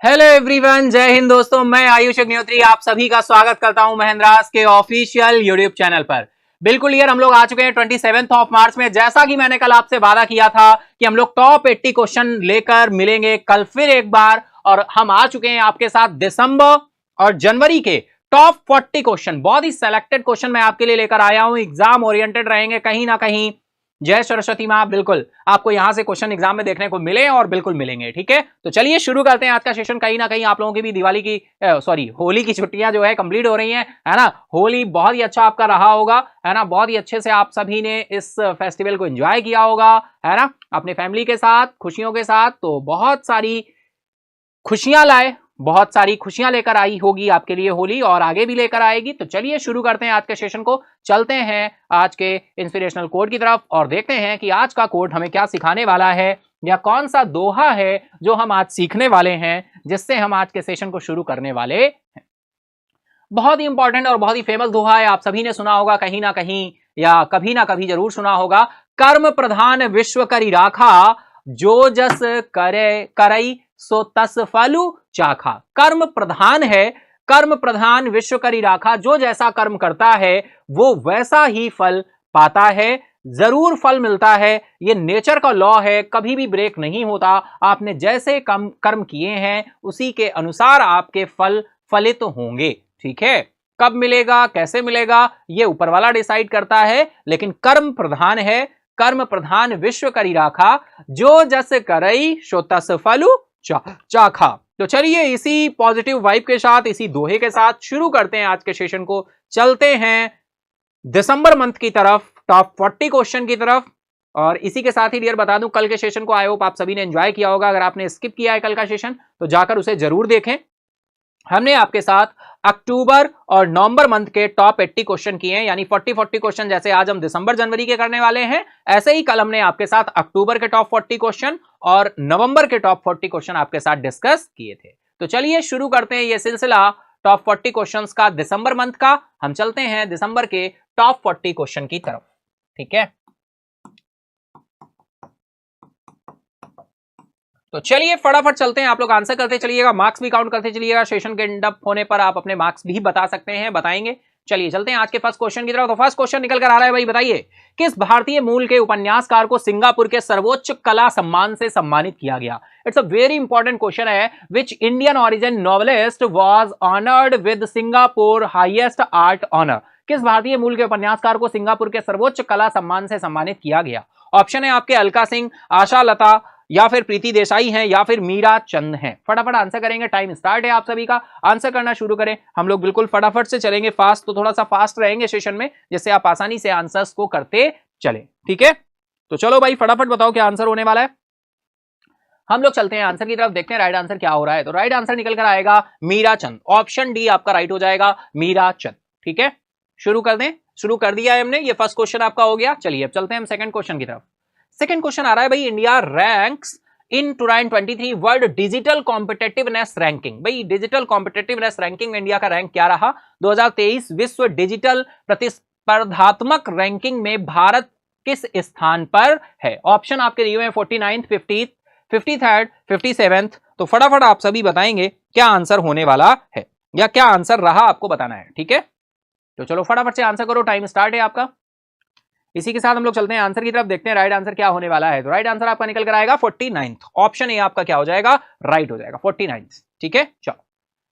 Hello everyone, जय हिंद दोस्तों। मैं आयुष अग्निहोत्री आप सभी का स्वागत करता हूं महेंद्रास के ऑफिशियल यूट्यूब चैनल पर। बिल्कुल यार, हम लोग आ चुके हैं 27 ऑफ मार्च में। जैसा कि मैंने कल आपसे वादा किया था कि हम लोग टॉप 80 क्वेश्चन लेकर मिलेंगे कल फिर एक बार, और हम आ चुके हैं आपके साथ दिसंबर और जनवरी के टॉप 40 क्वेश्चन। बहुत ही सेलेक्टेड क्वेश्चन मैं आपके लिए लेकर आया हूं, एग्जाम ओरिएंटेड रहेंगे कहीं ना कहीं। जय सरस्वती मां, बिल्कुल आपको यहां से क्वेश्चन एग्जाम में देखने को मिले और बिल्कुल मिलेंगे। ठीक है, तो चलिए शुरू करते हैं आज का सेशन। कहीं ना कहीं आप लोगों की भी दिवाली की होली की छुट्टियां जो है कंप्लीट हो रही हैं, है ना। होली बहुत ही अच्छा आपका रहा होगा, है ना। बहुत ही अच्छे से आप सभी ने इस फेस्टिवल को एंजॉय किया होगा, है ना, अपने फैमिली के साथ, खुशियों के साथ। तो बहुत सारी खुशियां लाए, बहुत सारी खुशियां लेकर आई होगी आपके लिए होली, और आगे भी लेकर आएगी। तो चलिए शुरू करते हैं आज के सेशन को। चलते हैं आज के इंस्पिरेशनल कोड की तरफ और देखते हैं कि आज का कोड हमें क्या सिखाने वाला है, या कौन सा दोहा है जो हम आज सीखने वाले हैं, जिससे हम आज के सेशन को शुरू करने वाले हैं। बहुत ही इंपॉर्टेंट और बहुत ही फेमस दोहा है, आप सभी ने सुना होगा कहीं ना कहीं, या कभी ना कभी जरूर सुना होगा। कर्म प्रधान विश्व करी राखा, जो जस करे करई सो तस फलु चाखा। कर्म प्रधान है, कर्म प्रधान विश्व करी राखा, जो जैसा कर्म करता है वो वैसा ही फल पाता है, जरूर फल मिलता है। ये नेचर का लॉ है, कभी भी ब्रेक नहीं होता। आपने जैसे कर्म किए हैं उसी के अनुसार आपके फल फलित होंगे। ठीक है, कब मिलेगा, कैसे मिलेगा, ये ऊपर वाला डिसाइड करता है, लेकिन कर्म प्रधान है। कर्म प्रधान विश्व करी राखा, जो जस करई सो तस फलु चाखा। तो चलिए इसी पॉजिटिव वाइब के साथ, इसी दोहे के साथ शुरू करते हैं आज के सेशन को। चलते हैं दिसंबर मंथ की तरफ, टॉप 40 क्वेश्चन की तरफ। और इसी के साथ ही डियर बता दूं, कल के सेशन को आई होप आप सभी ने एंजॉय किया होगा। अगर आपने स्किप किया है कल का सेशन तो जाकर उसे जरूर देखें। हमने आपके साथ अक्टूबर और नवंबर मंथ के टॉप 80 क्वेश्चन किए हैं, यानी 40 क्वेश्चन। जैसे आज हम दिसंबर जनवरी के करने वाले हैं, ऐसे ही कल हमने आपके साथ अक्टूबर के टॉप 40 क्वेश्चन और नवंबर के टॉप 40 क्वेश्चन आपके साथ डिस्कस किए थे। तो चलिए शुरू करते हैं ये सिलसिला टॉप 40 क्वेश्चंस का दिसंबर मंथ का। हम चलते हैं दिसंबर के टॉप 40 क्वेश्चन की तरफ। ठीक है, तो चलिए फटाफट चलते हैं। आप लोग आंसर करते चलिएगा, मार्क्स भी काउंट करते चलिएगा। सेशन के एंड अप होने पर आप अपने मार्क्स भी बता सकते हैं, बताएंगे। चलिए चलते हैं आज के फर्स्ट क्वेश्चन की तरफ। तो फर्स्ट क्वेश्चन निकल कर आ रहा है भाई, बताइए किस भारतीय मूल के उपन्यासकार को सिंगापुर के सर्वोच्च कला सम्मान से सम्मानित किया गया। It's a very important question है। Which Indian origin novelist was honoured with Singapore highest art honour. किस भारतीय मूल के उपन्यासकार को सिंगापुर के सर्वोच्च कला सम्मान से सम्मानित किया गया। ऑप्शन है आपके अलका सिंह, आशा लता, या फिर प्रीति देसाई हैं, या फिर मीरा चंद हैं। फटाफट आंसर करेंगे, टाइम स्टार्ट है आप सभी का। आंसर करना शुरू करें, हम लोग बिल्कुल फटाफट से चलेंगे, फास्ट तो थोड़ा सा फास्ट रहेंगे सेशन में, जिससे आप आसानी से आंसर्स को करते चले। ठीक है, तो चलो भाई फटाफट बताओ क्या आंसर होने वाला है। हम लोग चलते हैं आंसर की तरफ, देखते हैं राइट आंसर क्या हो रहा है। तो राइट आंसर निकल कर आएगा मीरा चंद। ऑप्शन डी आपका राइट हो जाएगा, मीरा चंद। ठीक है, शुरू कर दें। शुरू कर दिया है हमने, ये फर्स्ट क्वेश्चन आपका हो गया। चलिए अब चलते हैं हम सेकंड क्वेश्चन की तरफ। सेकंड क्वेश्चन आ रहा है भाई, India ranks in 2023 world digital competitiveness ranking. भाई डिजिटल कॉम्पिटेटिवनेस रैंकिंग में इंडिया का रैंक क्या रहा। 2023 विश्व डिजिटल प्रतिस्पर्धात्मक रैंकिंग में भारत किस स्थान पर है। ऑप्शन आपके दिए हुए हैं 49th, 50th, 53rd, 57th। तो फटाफट आप सभी बताएंगे क्या आंसर होने वाला है, या क्या आंसर रहा, आपको बताना है। ठीक है, तो चलो फटाफट से आंसर करो, टाइम स्टार्ट है आपका। इसी के साथ हम लोग चलते हैं आंसर की तरफ, देखते हैं राइट आंसर क्या होने वाला है। तो राइट आंसर आपका निकल कर आएगा 49th। ऑप्शन ए आपका क्या हो जाएगा, राइट हो जाएगा, 49th। ठीक है, चलो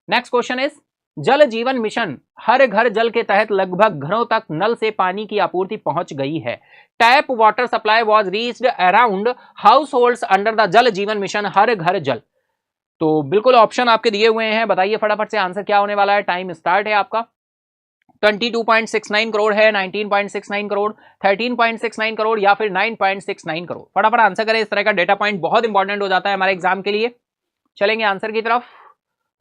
नेक्स्ट क्वेश्चन इज, जल जीवन मिशन हर घर जल के तहत लगभग घरों तक नल से पानी की आपूर्ति पहुंच गई है। Tap water supply was reached around house holds under the जल जीवन मिशन हर घर जल। तो बिल्कुल ऑप्शन आपके दिए हुए हैं, बताइए फटाफट से आंसर क्या होने वाला है। टाइम स्टार्ट है आपका। 22.69 करोड़ है, 19.69 करोड़, 13.69 करोड़, या फिर 9.69 करोड़। फटाफट आंसर करें, इस तरह का डेटा पॉइंट बहुत इंपॉर्टेंट हो जाता है हमारे एग्जाम के लिए। चलेंगे आंसर की तरफ,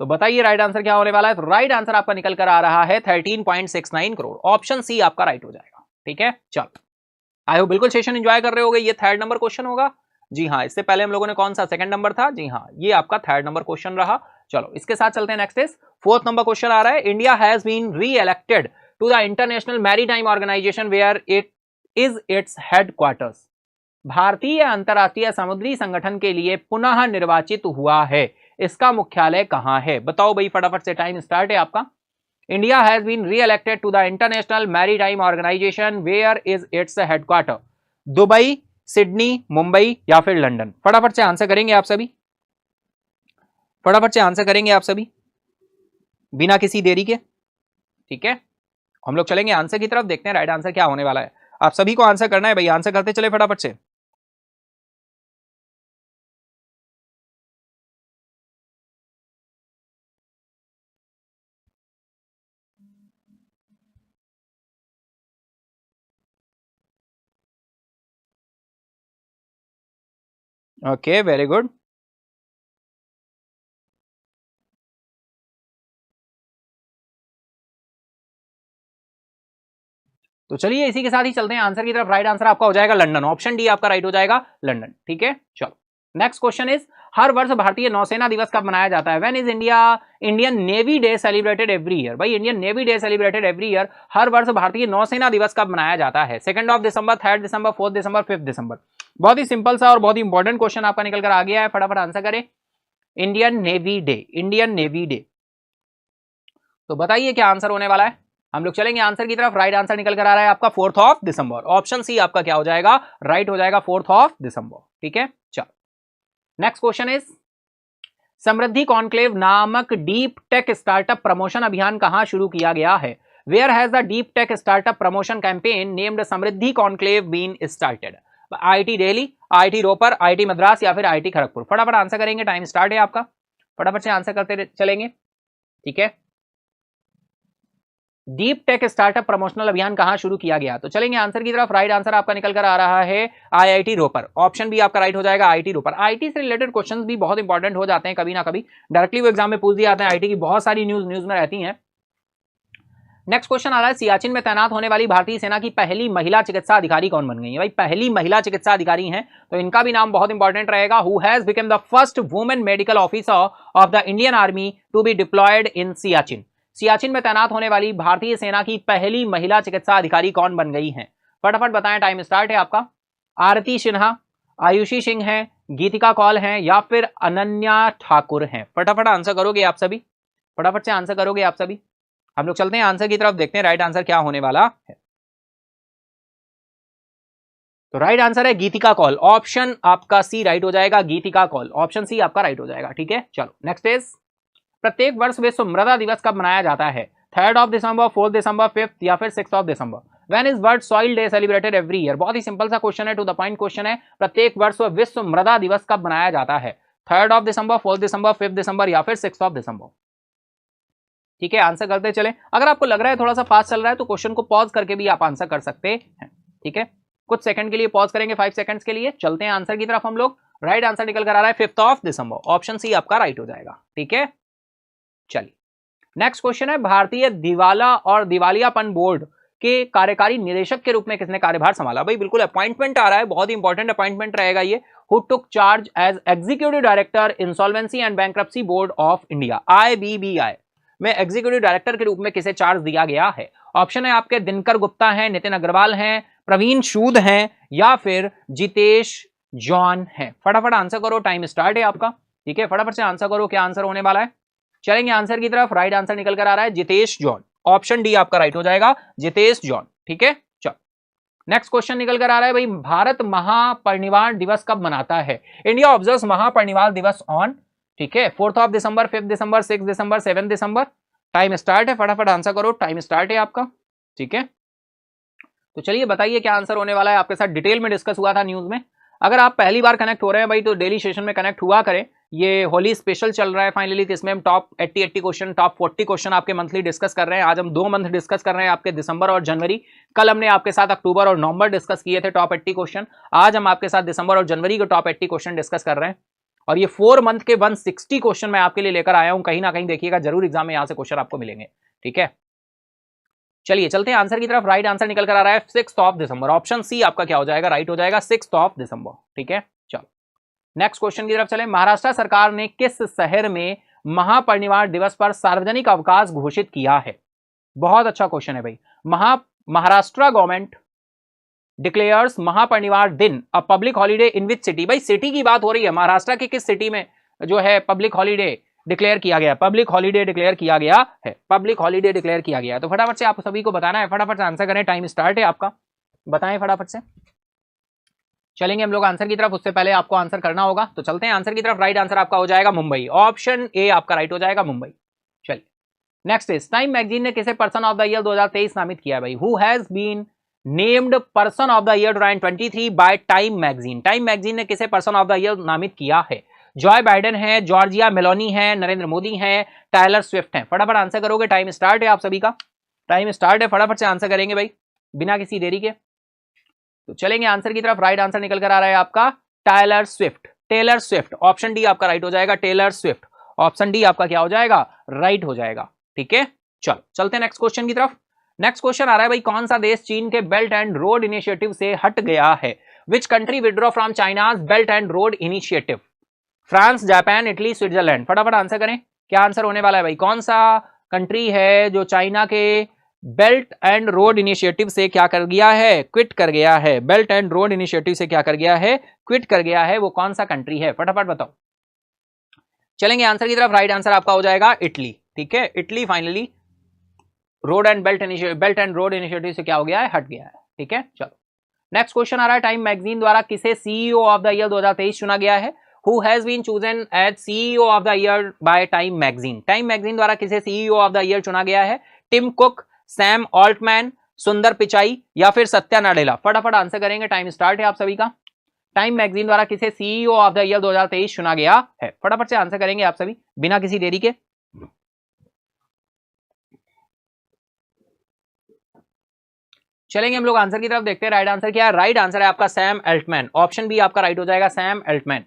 तो बताइए राइट आंसर क्या होने वाला है। तो राइट आंसर आपका निकल कर आ रहा है 13.69 करोड़। ऑप्शन सी आपका राइट हो जाएगा। ठीक है, चलो आई होप बिल्कुल सेशन एंजॉय कर रहे होगे। ये थर्ड नंबर क्वेश्चन होगा। जी हाँ, इससे पहले हम लोगों ने कौन सा सेकंड नंबर था, जी हाँ ये आपका थर्ड नंबर क्वेश्चन रहा। चलो इसके साथ चलते हैं, next is fourth number question आ रहा है, India has been reelected to the International Maritime Organization where it is its headquarters। भारतीय अंतर्राष्ट्रीय समुद्री संगठन के लिए पुनः निर्वाचित हुआ है, इसका मुख्यालय कहां है? बताओ भाई फटाफट से, टाइम स्टार्ट है आपका। India has been reelected to the International Maritime Organization, where is its headquarter? Dubai, Sydney, Mumbai या फिर लंदन? फटाफट से आंसर करेंगे आप सभी, फटाफट से आंसर करेंगे आप सभी बिना किसी देरी के। ठीक है, हम लोग चलेंगे आंसर की तरफ, देखते हैं राइट आंसर क्या होने वाला है। आप सभी को आंसर करना है भाई, आंसर करते चले फटाफट से। Okay, very good. तो चलिए इसी के साथ ही चलते हैं आंसर की तरफ। राइट आंसर आपका हो जाएगा लंदन, ऑप्शन डी आपका राइट हो जाएगा लंदन। ठीक है, चलो नेक्स्ट क्वेश्चन इज, हर वर्ष भारतीय नौसेना दिवस कब मनाया जाता है? When is Indian navy day celebrated every year? भाई Indian navy day celebrated every year, हर वर्ष भारतीय नौसेना दिवस कब मनाया जाता है? 2 दिसंबर, 3 दिसंबर, 4 दिसंबर, 5 दिसंबर? बहुत ही सिंपल सा और बहुत ही इंपॉर्टेंट क्वेश्चन आपका निकल कर आ गया है, फटाफट आंसर करें। Indian navy day, Indian navy day, तो बताइए क्या आंसर होने वाला है। हम लोग चलेंगे आंसर की तरफ। राइट आंसर निकल कर आ रहा है आपका 4 दिसंबर, ऑप्शन सी आपका क्या हो जाएगा, राइट हो जाएगा 4 दिसंबर। ठीक है, चलो next question is, Samriddhi Conclave नामक डीप टेक स्टार्टअप प्रमोशन अभियान कहां शुरू किया गया है? Where has the deep tech startup promotion campaign named Samriddhi Conclave been started? IIT Delhi, IIT Ropar, IIT Madras या फिर आईआईटी खड़गपुर? फटाफट आंसर करेंगे, टाइम स्टार्ट है आपका, फटाफट से आंसर करते चलेंगे। ठीक है, डीप टेक स्टार्टअप प्रमोशनल अभियान कहां शुरू किया गया? तो चलेंगे आंसर की तरफ। राइट आंसर आपका निकल कर आ रहा है आईआईटी रोपर, ऑप्शन बी आपका राइट हो जाएगा आईआईटी रोपर। आईटी से रिलेटेड क्वेश्चंस भी बहुत इंपॉर्टेंट हो जाते हैं कभी ना कभी, डायरेक्टली वो एग्जाम में पूछ दिए जाते हैं, आईटी की बहुत सारी न्यूज में रहती हैं। नेक्स्ट क्वेश्चन आ रहा है, सियाचिन में तैनात होने वाली भारतीय सेना की पहली महिला चिकित्सा अधिकारी कौन बन गई है? भाई पहली महिला चिकित्सा अधिकारी हैं, तो इनका भी नाम बहुत इंपॉर्टेंट रहेगा। Who has become the first women medical officer of the Indian army to be deployed in Siachen? Siachen में तैनात होने वाली भारतीय सेना की पहली महिला चिकित्सा अधिकारी कौन बन गई है? फटाफट बताएं, टाइम स्टार्ट है आपका। आरती सिन्हा, आयुषी सिंह है, गीतिका कौल है या फिर अनन्या ठाकुर है? फटाफट आंसर करोगे आप सभी, फटाफट से आंसर करोगे आप सभी। हम लोग चलते हैं आंसर की तरफ, देखते हैं राइट आंसर क्या होने वाला है। तो राइट आंसर है गीतिका कौल, ऑप्शन आपका सी राइट हो जाएगा, गीतिका कौल, ऑप्शन सी आपका राइट हो जाएगा। ठीक है, चलो नेक्स्ट इज, प्रत्येक वर्ष विश्व मृदा दिवस कब मनाया जाता है? 3 दिसंबर, 4 दिसंबर, 5 या फिर 6 दिसंबर? When is world soil day celebrated every year? बहुत ही सिंपल सा क्वेश्चन है, टू द पॉइंट क्वेश्चन है। प्रत्येक वर्ष विश्व मृदा दिवस कब मनाया जाता है? 3 दिसंबर, 4 दिसंबर, 5 दिसंबर या फिर 6 दिसंबर? ठीक है, आंसर करते चले। अगर आपको लग रहा है थोड़ा सा फास्ट चल रहा है तो क्वेश्चन को पॉज करके भी आप आंसर कर सकते हैं। ठीक है, कुछ सेकंड के लिए पॉज करेंगे, 5 सेकंड्स के लिए। चलते हैं आंसर की तरफ हम लोग। राइट आंसर निकल कर आ रहा है 5 दिसंबर, ऑप्शन सी आपका राइट हो जाएगा। ठीक है, चलिए नेक्स्ट क्वेश्चन है, भारतीय दिवाला और दिवालियापन बोर्ड के कार्यकारी निदेशक के रूप में किसने कार्यभार संभाला? भाई बिल्कुल अपॉइंटमेंट आ रहा है, बहुत ही इंपॉर्टेंट अपॉइंटमेंट रहेगा ये। Who took charge as executive director Insolvency and Bankruptcy Board of India, IBBI में एग्जीक्यूटिव डायरेक्टर के रूप में किसे चार्ज दिया गया है? ऑप्शन है आपके, दिनकर गुप्ता हैं, नितिन अग्रवाल हैं, प्रवीण सूद हैं या फिर जितेश जॉन हैं? फटाफट आंसर करो, टाइम स्टार्ट है आपका। ठीक है, फटाफट से आंसर करो, क्या आंसर होने वाला है। चलेंगे आंसर की तरफ। राइट आंसर निकल कर आ रहा है जितेश जॉन, ऑप्शन डी आपका राइट हो जाएगा, जितेश जॉन। ठीक है, चलो नेक्स्ट क्वेश्चन निकल कर आ रहा है, भाई भारत महापरिनिर्वाण दिवस कब मनाता है? इंडिया ऑब्जर्व्स महापरिनिर्वाण दिवस ऑन, ठीक है, 4 दिसंबर, 5 दिसंबर, 6 दिसंबर, 7 दिसंबर? टाइम स्टार्ट है, फटाफट आंसर करो, टाइम स्टार्ट है आपका। ठीक है, तो चलिए बताइए क्या आंसर होने वाला है। आपके साथ डिटेल में डिस्कस हुआ था न्यूज में। अगर आप पहली बार कनेक्ट हो रहे हैं भाई तो डेली सेशन में कनेक्ट हुआ करें। ये होली स्पेशल चल रहा है फाइनली, तो इसमें हम टॉप 80 क्वेश्चन, टॉप 40 क्वेश्चन आपके मंथली डिस्कस कर रहे हैं। आज हम 2 मंथ डिस्कस कर रहे हैं, आपके दिसंबर और जनवरी। कल हमने आपके साथ अक्टूबर और नवंबर डिस्कस किए थे टॉप 80 क्वेश्चन। आज हम आपके साथ दिसंबर और जनवरी के टॉप 80 क्वेश्चन डिस्कस कर रहे हैं। और ये 4 मंथ के 160 क्वेश्चन मैं आपके लिए लेकर आया हूं। कहीं ना कहीं देखिएगा जरूर एग्जाम में यहां से क्वेश्चन आपको मिलेंगे। ठीक है, चलिए चलते हैं आंसर की तरफ। राइट आंसर निकल कर आ रहा है 6 दिसंबर, ऑप्शन सी आपका क्या हो जाएगा, राइट हो जाएगा 6 दिसंबर। ठीक है, चलो नेक्स्ट क्वेश्चन की तरफ चले। महाराष्ट्र सरकार ने किस शहर में महापरिनिर्वाण दिवस पर सार्वजनिक अवकाश घोषित किया है? बहुत अच्छा क्वेश्चन है भाई। महाराष्ट्र गवर्नमेंट डिक्लेयर्स महापरिनिर्वाण दिन a public holiday in which city? भाई सिटी की बात हो रही है, महाराष्ट्र की किस सिटी में जो है पब्लिक हॉलीडे डिक्लेयर किया गया, पब्लिक हॉलीडे डिक्लेयर किया गया है, पब्लिक हॉलीडे डिक्लेयर किया गया है। तो फटाफट से आप सभी को बताना है, फटाफट से आंसर करें, टाइम स्टार्ट है आपका, बताएं फटाफट से। चलेंगे हम लोग आंसर की तरफ, उससे पहले आपको आंसर करना होगा, तो चलते हैं आंसर की तरफ। राइट आंसर आपका हो जाएगा मुंबई, ऑप्शन ए आपका राइट हो जाएगा मुंबई। चलिए नेक्स्ट इज, टाइम मैगजीन ने किसे पर्सन ऑफ द ईयर 2023 नामित किया भाई? Who has been named person of the year 2023 by Time magazine? Time magazine ने किसे पर्सन ऑफ द ईयर नामित किया है? जॉय बाइडेन है, जॉर्जिया मेलोनी है, नरेंद्र मोदी है, टायलर स्विफ्ट है? फटाफट आंसर करोगे, टाइम स्टार्ट है आप सभी का, टाइम स्टार्ट है, फटाफट से आंसर करेंगे भाई बिना किसी देरी के। तो चलेंगे आंसर की तरफ, राइट आंसर निकल कर आ रहा है आपका Taylor Swift, Taylor Swift, option D आपका राइट हो जाएगा, टेलर स्विफ्ट, ऑप्शन डी आपका क्या हो जाएगा, राइट हो जाएगा। ठीक है, चलो चलते हैं नेक्स्ट क्वेश्चन की तरफ। नेक्स्ट क्वेश्चन आ रहा है भाई, कौन सा देश चीन के बेल्ट एंड रोड इनिशिएटिव से हट गया है? Which country withdraw from China's belt and road initiative? France, Japan, Italy, Switzerland? फटाफट आंसर करें, क्या आंसर होने वाला है भाई? कौन सा कंट्री है जो चाइना के बेल्ट एंड रोड इनिशिएटिव से क्या कर गया है, क्विट कर गया है? बेल्ट एंड रोड इनिशिएटिव से क्या कर गया है, क्विट कर गया है, वो कौन सा कंट्री है? फटाफट बताओ। चलेंगे आंसर की तरफ, राइट आंसर आपका हो जाएगा इटली। ठीक है, Italy finally road and belt and road initiative से क्या हो गया है, हट गया है। ठीक है, चलो नेक्स्ट क्वेश्चन आ रहा है, टाइम मैगजीन द्वारा किसे सीईओ ऑफ द ईयर 2023 चुना गया है? Who has been chosen as CEO of the year by Time Magazine? Time magazine द्वारा किसे CEO ऑफ द ईयर चुना गया है? टिम कुक, सैम ऑल्टमैन, सुंदर पिचाई या फिर सत्या नाडेला? फटाफट आंसर करेंगे, टाइम स्टार्ट है आप सभी का। टाइम मैगजीन द्वारा किसे CEO ऑफ द ईयर 2023 चुना गया है? फटाफट से आंसर करेंगे आप सभी बिना किसी देरी के। चलेंगे हम लोग आंसर की तरफ, देखते हैं राइट आंसर क्या है। राइट आंसर है आपका सैम अल्टमैन, ऑप्शन बी आपका राइट हो जाएगा, सैम अल्टमैन।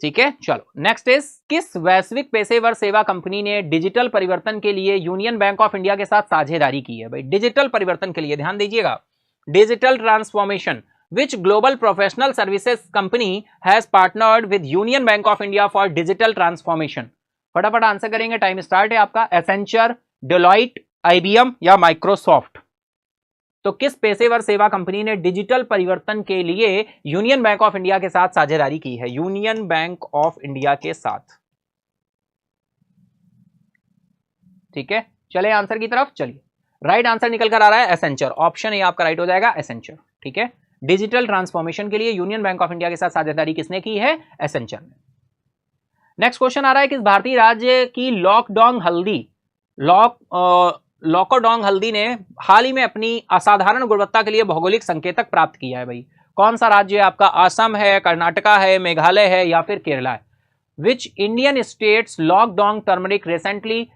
ठीक है, चलो नेक्स्ट इज, किस वैश्विक पेशेवर सेवा कंपनी ने डिजिटल परिवर्तन के लिए यूनियन बैंक ऑफ इंडिया के साथ साझेदारी की है? भाई डिजिटल परिवर्तन के लिए ध्यान दीजिएगा, digital transformation, which global professional services company has partnered with union bank of India for digital transformation? फटाफट आंसर करेंगे, टाइम स्टार्ट है आपका। एसेंचर, डेलॉइट, आईबीएम या माइक्रोसॉफ्ट? तो किस पेशेवर सेवा कंपनी ने डिजिटल परिवर्तन के लिए यूनियन बैंक ऑफ इंडिया के साथ साझेदारी की है? यूनियन बैंक ऑफ इंडिया के साथ। ठीक है, चले आंसर की तरफ, चलिए राइट आंसर निकल कर आ रहा है एसेंचर, ऑप्शन ए आपका राइट हो जाएगा, एसेंचर। ठीक है, डिजिटल ट्रांसफॉर्मेशन के लिए यूनियन बैंक ऑफ इंडिया के साथ साझेदारी किसने की है? एसेंचर ने। नेक्स्ट क्वेश्चन आ रहा है, किस भारतीय राज्य की लॉकडोंग हल्दी ने हाल ही में अपनी असाधारण गुणवत्ता के लिए भौगोलिक संकेतक प्राप्त किया है? भाई कौन सा राज्य है आपका? असम है, कर्नाटका है, मेघालय है या फिर केरला है? Which Indian states Lakadong turmeric recently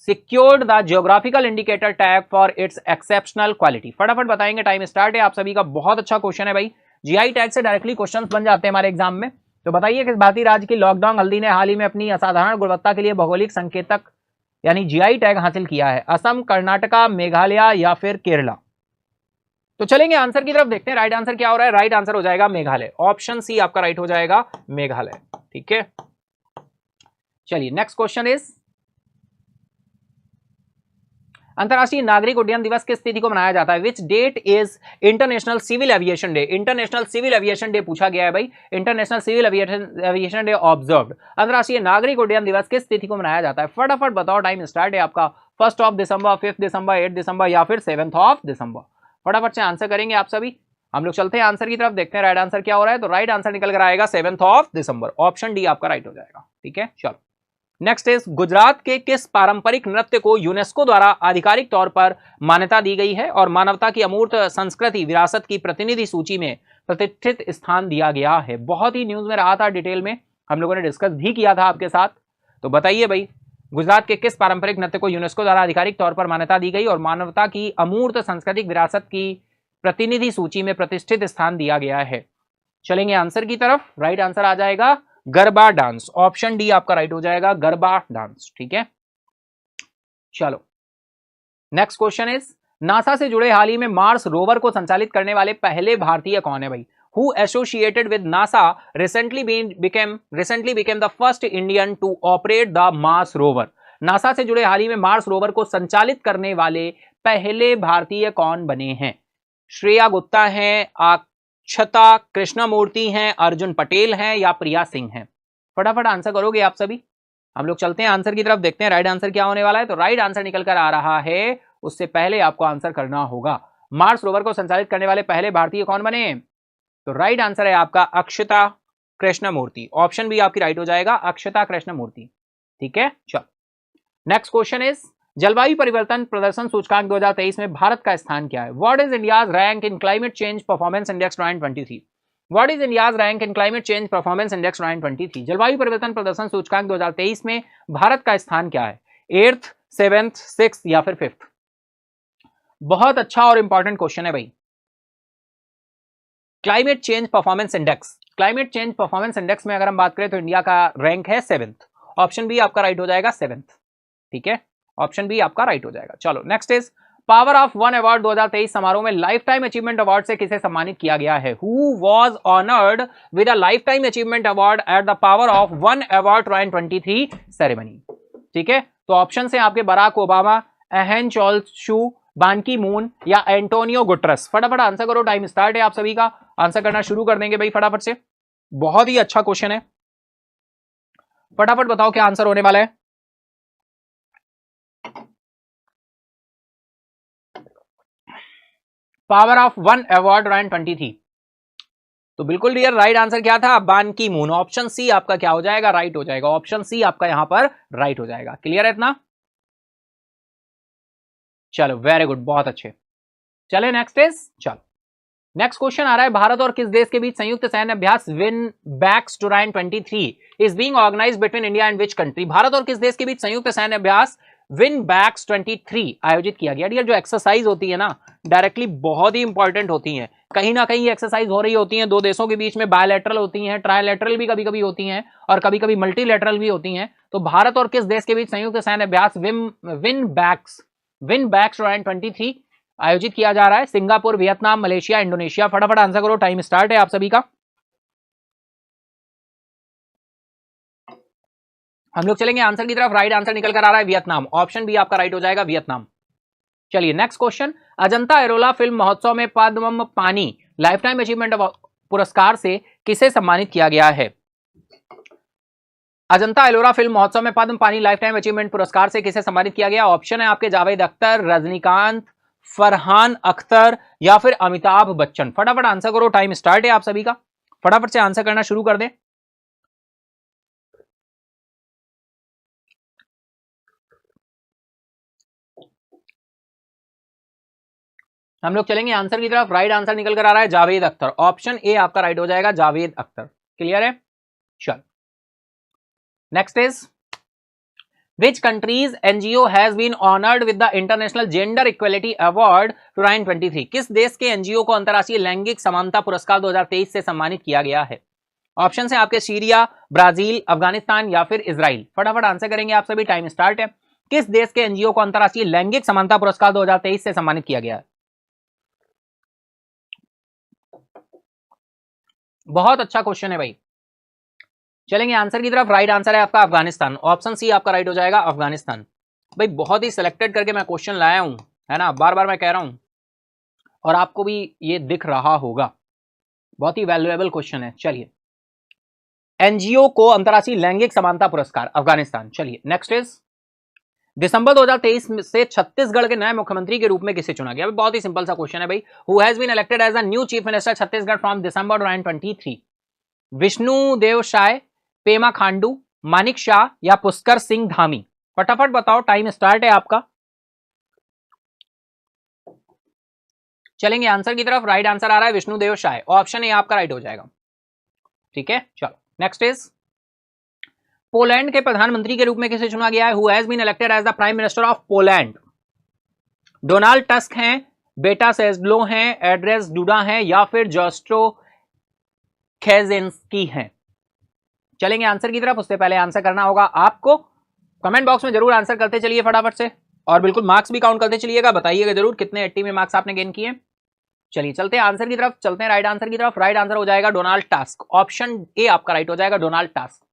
secured the geographical indicator tag for its exceptional quality? फटाफट बताएंगे, टाइम स्टार्ट है आप सभी का। बहुत अच्छा क्वेश्चन है भाई, जीआई टैग से डायरेक्टली क्वेश्चन बन जाते हैं हमारे एग्जाम में। तो बताइए, किस भारतीय राज्य की लॉकडोंग हल्दी ने हाल ही में अपनी असाधारण गुणवत्ता के लिए भौगोलिक संकेतक यानी जीआई टैग हासिल किया है? असम, कर्नाटका, मेघालय या फिर केरला? तो चलेंगे आंसर की तरफ, देखते हैं राइट आंसर क्या हो रहा है। राइट आंसर हो जाएगा मेघालय, ऑप्शन सी आपका राइट हो जाएगा, मेघालय। ठीक है, चलिए नेक्स्ट क्वेश्चन इज, अंतरराष्ट्रीय नागरिक उड्डयन दिवस किस तिथि को मनाया जाता है? Which date is International Civil Aviation Day? International Civil Aviation Day पूछा गया है भाई, International Civil Aviation Day observed. अंतरराष्ट्रीय नागरिक उड्डयन दिवस किस तिथि को मनाया जाता है? फटाफट बताओ, टाइम स्टार्ट है आपका। 1 दिसंबर, 5 दिसंबर, 8 दिसंबर या फिर 7 दिसंबर? फटाफट से आंसर करेंगे आप सभी। हम लोग चलते हैं आंसर की तरफ, देखते हैं राइट आंसर क्या हो रहा है। तो राइट आंसर निकल कर आएगा 7 दिसंबर, ऑप्शन डी आपका राइट हो जाएगा। ठीक है, चलो नेक्स्ट इज, गुजरात के किस पारंपरिक नृत्य को यूनेस्को द्वारा आधिकारिक तौर पर मान्यता दी गई है और मानवता की अमूर्त संस्कृति विरासत की प्रतिनिधि सूची में प्रतिष्ठित स्थान दिया गया है? बहुत ही न्यूज में रहा था, डिटेल में हम लोगों ने डिस्कस भी किया था आपके साथ। तो बताइए भाई, गुजरात के किस पारंपरिक नृत्य को यूनेस्को द्वारा आधिकारिक तौर पर मान्यता दी गई और मानवता की अमूर्त सांस्कृतिक विरासत की प्रतिनिधि सूची में प्रतिष्ठित स्थान दिया गया है? चलेंगे आंसर की तरफ, राइट आंसर आ जाएगा गरबा डांस, ऑप्शन डी आपका राइट हो जाएगा, गरबा डांस। ठीक है, चलो नेक्स्ट क्वेश्चन इज, नासा से जुड़े हाल ही में मार्स रोवर को संचालित करने वाले पहले भारतीय कौन है भाई? Who associated with NASA recently became the first Indian to operate the Mars rover? NASA से जुड़े हाल ही में मार्स रोवर को संचालित करने वाले पहले भारतीय कौन बने हैं? श्रेया गुप्ता हैं, अक्षता कृष्णमूर्ति हैं, अर्जुन पटेल हैं या प्रिया सिंह हैं? फटाफट आंसर करोगे आप सभी। हम लोग चलते हैं आंसर की तरफ, देखते हैं राइट आंसर क्या होने वाला है। तो राइट आंसर निकल कर आ रहा है, उससे पहले आपको आंसर करना होगा। मार्स रोवर को संचालित करने वाले पहले भारतीय कौन बने? तो राइट आंसर है आपका अक्षता कृष्णमूर्ति। ऑप्शन बी आपकी राइट हो जाएगा, अक्षता कृष्णमूर्ति। ठीक है, चलो नेक्स्ट क्वेश्चन इज, जलवायु परिवर्तन प्रदर्शन सूचकांक 2023 में भारत का स्थान क्या है? What is India's rank in climate change performance index 2023? What is India's rank in climate change performance index 2023? जलवायु परिवर्तन प्रदर्शन सूचकांक 2023 में भारत का स्थान क्या है? 8th, 7th, 6th या फिर 5th? बहुत अच्छा और इंपॉर्टेंट क्वेश्चन है भाई। Climate change performance index, climate change performance index में अगर हम बात करें तो इंडिया का रैंक है 7th। ऑप्शन बी आपका राइट हो जाएगा 7th। ठीक है, ऑप्शन बी आपका राइट हो जाएगा। चलो next is, power of one award 2023 समारोह में लाइफ टाइम अचीवमेंट अवार्ड से किसे सम्मानित किया गया है? Who was honoured with a life time achievement award at the power of one award 2023 ceremony? ठीक है, तो ऑप्शन है आपके बराक ओबामा, एहन चोलशू, बान की मून या एंटोनियो गुटरस। फटाफट आंसर करो, टाइम स्टार्ट है आप सभी का। आंसर करना शुरू कर देंगे भाई फटाफट से। बहुत ही अच्छा क्वेश्चन है, फटाफट बताओ क्या आंसर होने वाला है। पावर ऑफ वन अवार्ड 2023, तो बिल्कुल डियर राइट आंसर क्या था? बान की मून। ऑप्शन सी आपका क्या हो जाएगा? राइट हो जाएगा। ऑप्शन सी आपका यहां पर राइट हो जाएगा। क्लियर है इतना? चलो वेरी गुड, बहुत अच्छे। चले नेक्स्ट इज, चलो नेक्स्ट क्वेश्चन आ रहा है, भारत और किस देश के बीच संयुक्त सैन्य अभ्यास विन बैक्स टूराइन 23 is being organised between India and which country? भारत और किस देश के बीच संयुक्त सैन्य अभ्यास विन बैक्स 23 आयोजित किया गया? डियर जो एक्सरसाइज होती है ना, डायरेक्टली बहुत ही इंपॉर्टेंट होती है। कहीं ना कहीं एक्सरसाइज हो रही होती है दो देशों के बीच में, बायलैटरल होती हैं, ट्रायलैटरल भी कभी कभी होती हैं और कभी कभी मल्टीलैटरल भी होती हैं। तो भारत और किस देश के बीच संयुक्त सैन्य अभ्यास विन बैक्स 23 आयोजित किया जा रहा है? Singapore, Vietnam, Malaysia, Indonesia. फटाफट आंसर करो, टाइम स्टार्ट है आप सभी का। हम लोग चलेंगे आंसर की तरफ। राइट आंसर निकल कर आ रहा है वियतनाम। ऑप्शन बी आपका राइट हो जाएगा, वियतनाम। चलिए next question, Ajanta Ellora film महोत्सव में पद्म पानी लाइफ टाइम अचीवमेंट पुरस्कार से किसे सम्मानित किया गया है? अजंता एलोरा फिल्म महोत्सव में पद्म पानी लाइफ टाइम अचीवमेंट पुरस्कार से किसे सम्मानित किया गया? ऑप्शन है आपके जावेद अख्तर, रजनीकांत, फरहान अख्तर या फिर अमिताभ बच्चन। फटाफट आंसर करो, टाइम स्टार्ट है आप सभी का। फटाफट से आंसर करना शुरू कर दें। हम लोग चलेंगे आंसर की तरफ। राइट आंसर निकल कर आ रहा है जावेद अख्तर। ऑप्शन ए आपका राइट हो जाएगा, जावेद अख्तर। क्लियर है? चल next is, Which country's NGO has been honored with the International Gender Equality Award 2023? किस देश के एनजीओ को अंतर्राष्ट्रीय लैंगिक समानता पुरस्कार 2023 से सम्मानित किया गया है? ऑप्शन है आपके सीरिया, ब्राजील, अफगानिस्तान या फिर इजराइल। फटाफट आंसर करेंगे आप सभी, टाइम स्टार्ट है। किस देश के एनजीओ को अंतर्राष्ट्रीय लैंगिक समानता पुरस्कार 2023 से सम्मानित किया गया है? बहुत अच्छा क्वेश्चन है भाई। चलेंगे आंसर की तरफ। राइट आंसर है आपका अफगानिस्तान। ऑप्शन सी आपका राइट हो जाएगा, अफगानिस्तान। भाई बहुत ही सिलेक्टेड करके मैं क्वेश्चन लाया हूं, है ना, बार बार मैं कह रहा हूं और आपको भी ये दिख रहा होगा। बहुत ही वैल्यूएबल क्वेश्चन है। चलिए, एनजीओ को अंतर्राष्ट्रीय लैंगिक समानता पुरस्कार, अफगानिस्तान। चलिए नेक्स्ट इज, दिसंबर 2023 से छत्तीसगढ़ के नए मुख्यमंत्री के रूप में किसे चुना गया? बहुत ही सिंपल सा क्वेश्चन है भाई। Who has been elected as the new chief minister Chhattisgarh from December 2023? Vishnu Deo Sai, Pema Khandu, Manik Saha या पुष्कर सिंह धामी। फटाफट बताओ, टाइम स्टार्ट है आपका। चलेंगे आंसर की तरफ। राइट आंसर आ रहा है विष्णुदेव साय। ऑप्शन ए आपका राइट हो जाएगा। ठीक है, चलो नेक्स्ट इज, पोलैंड के प्रधानमंत्री के रूप में किसे चुना गया है? Who has been elected as the prime minister of Poland? Donald Tusk हैं, बेटा सेजलो हैं, एड्रेस डूडा हैं या फिर जोस्ट्रो खेजेंस्की हैं? चलेंगे आंसर की तरफ। उससे पहले आंसर करना होगा आपको। कमेंट बॉक्स में जरूर आंसर करते चलिए फटाफट से, और बिल्कुल मार्क्स भी काउंट करते चलिएगा। बताइएगा जरूर कितने 80 में मार्क्स आपने गेन किए। चलिए चलते हैं आंसर की तरफ, चलते हैं राइट आंसर की तरफ। राइट आंसर हो जाएगा डोनाल्ड टस्क। ऑप्शन ए आपका राइट हो जाएगा, डोनाल्ड टस्क।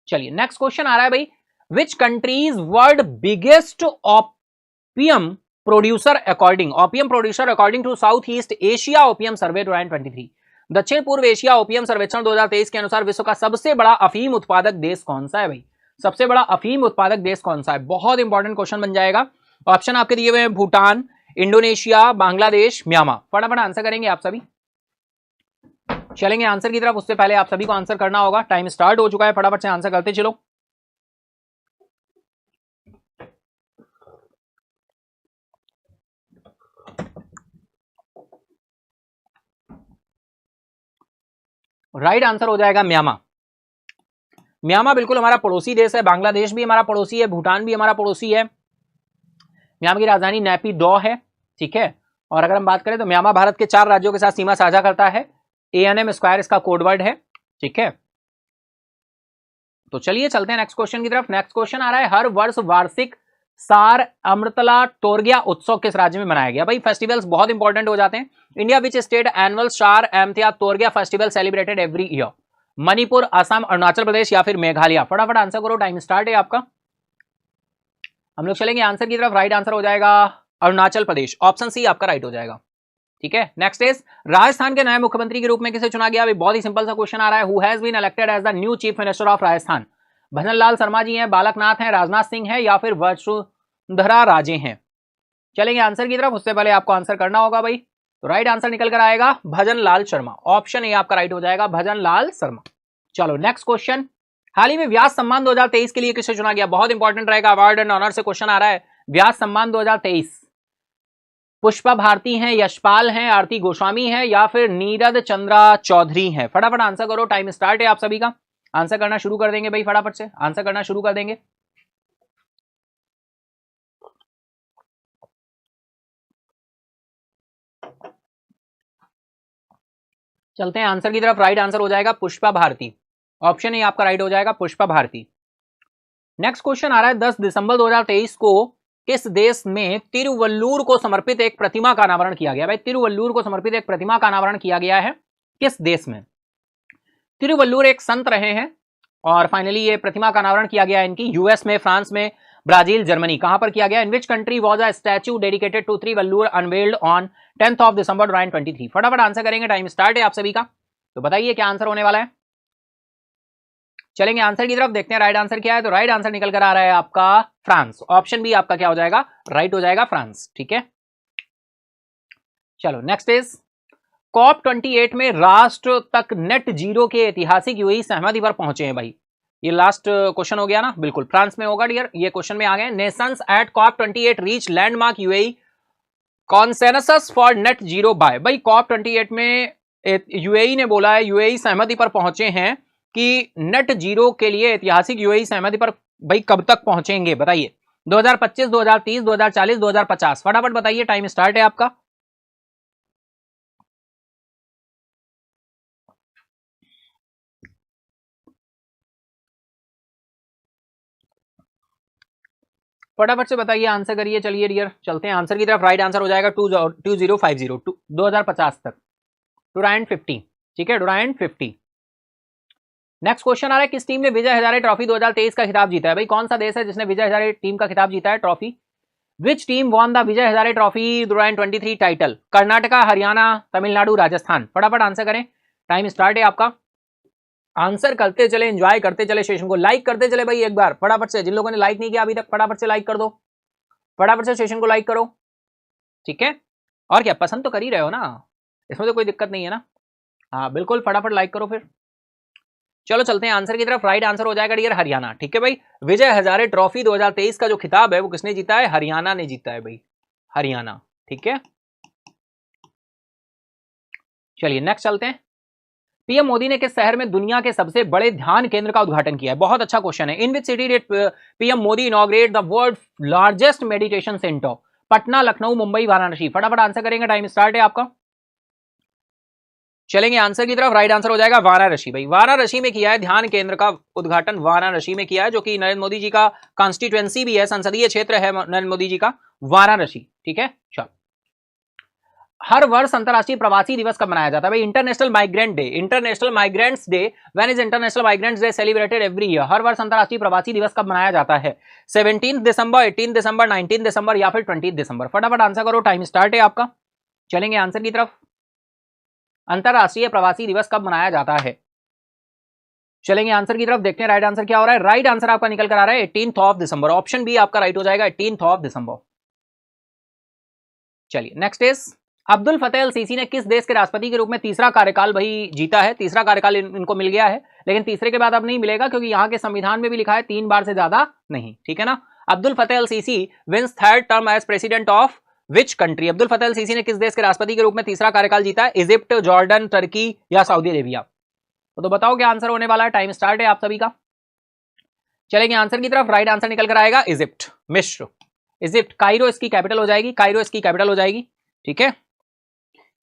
चलिए नेक्स्ट क्वेश्चन आ रहा है भाई, which countries world biggest opium producer according, opium producer according to South East Asia opium survey 2023, दक्षिण पूर्व एशिया ओपियम सर्वेक्षण 2023 के अनुसार विश्व का सबसे बड़ा अफीम उत्पादक देश कौन सा है भाई? सबसे बड़ा अफीम उत्पादक देश कौन सा है? बहुत इंपॉर्टेंट क्वेश्चन बन जाएगा। ऑप्शन आपके दिए हुए हैं भूटान, इंडोनेशिया, बांग्लादेश, म्यांमार। फटाफट आंसर करेंगे आप सभी। चलेंगे आंसर की तरफ, उससे पहले आप सभी को आंसर करना होगा। टाइम स्टार्ट हो चुका है, फटाफट से आंसर करते चलो। राइट आंसर हो जाएगा म्यांमार। म्यांमार बिल्कुल हमारा पड़ोसी देश है, बांग्लादेश भी हमारा पड़ोसी है, भूटान भी हमारा पड़ोसी है। म्यांमार की राजधानी नैपीडॉ है, ठीक है। और अगर हम बात करें तो म्यांमार भारत के 4 राज्यों के साथ सीमा साझा करता है। ANM स्क्वायर इसका कोडवर्ड है, ठीक है। तो चलिए चलते हैं नेक्स्ट क्वेश्चन की तरफ। नेक्स्ट क्वेश्चन आ रहा है, हर वर्ष वार्षिक सार अमृतला तोरगिया उत्सव किस राज्य में मनाया गया? भाई फेस्टिवल्स बहुत इंपॉर्टेंट हो जाते हैं। इंडिया विच स्टेट एनुअल सार अमृतला तोरगिया festival celebrated every year? Manipur, Assam, Arunachal Pradesh या फिर मेघालय? फटाफट आंसर करो, टाइम स्टार्ट है आपका। हम लोग चलेंगे आंसर की तरफ। राइट आंसर हो जाएगा अरुणाचल प्रदेश, ऑप्शन सी आपका राइट हो जाएगा, ठीक है। नेक्स्ट इज, राजस्थान के नए मुख्यमंत्री के रूप में किसे चुना गया? भाई बहुत ही सिंपल सा क्वेश्चन आ रहा है। Who has been elected as the new chief minister of Rajasthan? Bhajan Lal Sharma ji हैं, बालकनाथ हैं, राजनाथ सिंह है या फिर वसुंधरा राजे हैं? चलेंगे आंसर की तरफ, उससे पहले आपको आंसर करना होगा भाई। तो राइट आंसर निकल कर आएगा भजन लाल शर्मा, ऑप्शन ए आपका राइट हो जाएगा, भजन लाल शर्मा। चलो नेक्स्ट क्वेश्चन, हाल ही में व्यास सम्मान 2023 के लिए किसे चुना गया? बहुत इंपॉर्टेंट रहेगा, अवार्ड एंड ऑनर से क्वेश्चन आ रहा है। व्यास सम्मान 2023 पुष्पा भारती हैं, यशपाल हैं, आरती गोस्वामी है या फिर नीरद चंद्रा चौधरी हैं? फटाफट आंसर करो, टाइम स्टार्ट है आप सभी का। आंसर करना शुरू कर देंगे भाई, फटाफट से आंसर करना शुरू कर देंगे। चलते हैं आंसर की तरफ। राइट आंसर हो जाएगा पुष्पा भारती, ऑप्शन ए आपका राइट हो जाएगा, पुष्पा भारती। नेक्स्ट क्वेश्चन आ रहा है, 10 दिसंबर 2023 को किस देश में तिरुवल्लुर को समर्पित एक प्रतिमा का अनावरण किया गया? भाई तिरुवल्लुर को समर्पित एक प्रतिमा का अनावरण किया गया है किस देश में? तिरुवल्लुर एक संत रहे हैं और फाइनली ये प्रतिमा का अनावरण किया गया है इनकी यूएस में, फ्रांस में, ब्राजील, जर्मनी। कहां पर किया गया? In which country was a statue dedicated to Tiruvallur unveiled on 10th of December 2023? फटाफट आंसर करेंगे, टाइम स्टार्ट है आप सभी का। तो बताइए क्या आंसर होने वाला है। चलेंगे आंसर की तरफ, देखते हैं राइट आंसर क्या है। तो राइट आंसर निकल कर आ रहा है आपका फ्रांस, ऑप्शन बी आपका क्या हो जाएगा, राइट हो जाएगा, फ्रांस, ठीक है। चलो नेक्स्ट इज, COP28 में राष्ट्र तक नेट जीरो के ऐतिहासिक यूएई सहमति पर पहुंचे हैं। भाई ये लास्ट क्वेश्चन हो गया ना, बिल्कुल फ्रांस में होगा डियर, ये क्वेश्चन में आ गए। Nations eight COP28 reach landmark UAE consensus for net zero by? भाई COP28 में यूएई ने बोला है, यूएई सहमति पर पहुंचे हैं कि नेट जीरो के लिए ऐतिहासिक यूएई सहमति पर भाई कब तक पहुंचेंगे बताइए? 2025, 2030, 2040, 2050? फटाफट बताइए, टाइम स्टार्ट है आपका। फटाफट से बताइए, आंसर करिए। चलिए डियर चलते हैं आंसर की तरफ। राइट आंसर हो जाएगा 2050, 2050 तक, 2050, ठीक है, 2050। नेक्स्ट क्वेश्चन आ रहा है, किस टीम ने विजय हजारे ट्रॉफी 2023 का खिताब जीता है? भाई कौन सा देश है जिसने विजय हजारे टीम का खिताब जीता है, trophy? Which team won the Vijay Hazare trophy 2023 title? Karnataka, Haryana, Tamil Nadu, Rajasthan? फटाफट आंसर करें, टाइम स्टार्ट है आपका। आंसर करते चले, एंजॉय करते चले, सेशन को लाइक करते चले भाई एक बार फटाफट से। जिन लोगों ने लाइक नहीं किया अभी तक फटाफट से लाइक कर दो, फटाफट से सेशन को लाइक करो, ठीक है। और क्या, पसंद तो कर ही रहे हो ना, इसमें तो कोई दिक्कत नहीं है ना। हाँ बिल्कुल, फटाफट लाइक करो फिर। चलो चलते हैं आंसर की तरफ। राइट आंसर हो जाएगा डियर हरियाणा, ठीक है भाई। विजय हजारे ट्रॉफी 2023 का जो खिताब है वो किसने जीता है? हरियाणा ने जीता है भाई, हरियाणा, ठीक है। चलिए नेक्स्ट चलते हैं। पीएम मोदी ने किस शहर में दुनिया के सबसे बड़े ध्यान केंद्र का उद्घाटन किया है? बहुत अच्छा क्वेश्चन है। In which city did PM Modi inaugurate the world largest meditation centre? Patna, Lucknow, Mumbai, Varanasi? फटाफट आंसर करेंगे, टाइम स्टार्ट है आपका। चलेंगे आंसर की तरफ। राइट आंसर हो जाएगा वाराणसी भाई, वाराणसी में किया है ध्यान केंद्र का उद्घाटन, वाराणसी में किया है, जो कि नरेंद्र मोदी जी का कॉन्स्टिट्यूएंसी भी है, संसदीय क्षेत्र है नरेंद्र मोदी जी का, वाराणसी, ठीक है। चलो हर वर्ष अंतरराष्ट्रीय प्रवासी दिवस कब मनाया जाता है भाई? International migrant day, international migrants day. When is international migrants day celebrated every year? हर वर्ष अंतरराष्ट्रीय प्रवासी दिवस कब मनाया जाता है? 17 दिसंबर, 18 दिसंबर, 19 दिसंबर या फिर 20 दिसंबर? फटाफट आंसर करो, टाइम स्टार्ट है आपका। चलेंगे आंसर की तरफ। अंतरराष्ट्रीय प्रवासी दिवस कब मनाया जाता है? चलेंगे आंसर की तरफ, देखते हैं राइट आंसर क्या हो रहा है। राइट आंसर आपका निकल कर आ रहा है 18 ऑफ दिसंबर। ऑप्शन बी आपका राइट हो जाएगा, 18 ऑफ दिसंबर। चलिए next is, Abdul Fattah al Sisi ने किस देश के राष्ट्रपति के रूप में तीसरा कार्यकाल भाई जीता है? तीसरा कार्यकाल इनको मिल गया है, लेकिन तीसरे के बाद अब नहीं मिलेगा क्योंकि यहां के संविधान में भी लिखा है 3 बार से ज्यादा नहीं, ठीक है ना। Abdel Fattah al Sisi wins third term as president of which country? Abdel Fattah al Sisi ने किस देश के राष्ट्रपति के रूप में तीसरा कार्यकाल जीता है? इजिप्ट, जॉर्डन, टर्की या सऊदी अरेबिया? तो बताओ क्या आंसर होने वाला है। टाइम स्टार्ट है आप सभी का। चलेंगे आंसर की तरफ। राइट आंसर निकल कर आएगा इजिप्ट, मिस्र, इजिप्ट। कायरो इसकी कैपिटल हो जाएगी, कायरो इसकी कैपिटल हो जाएगी, ठीक है।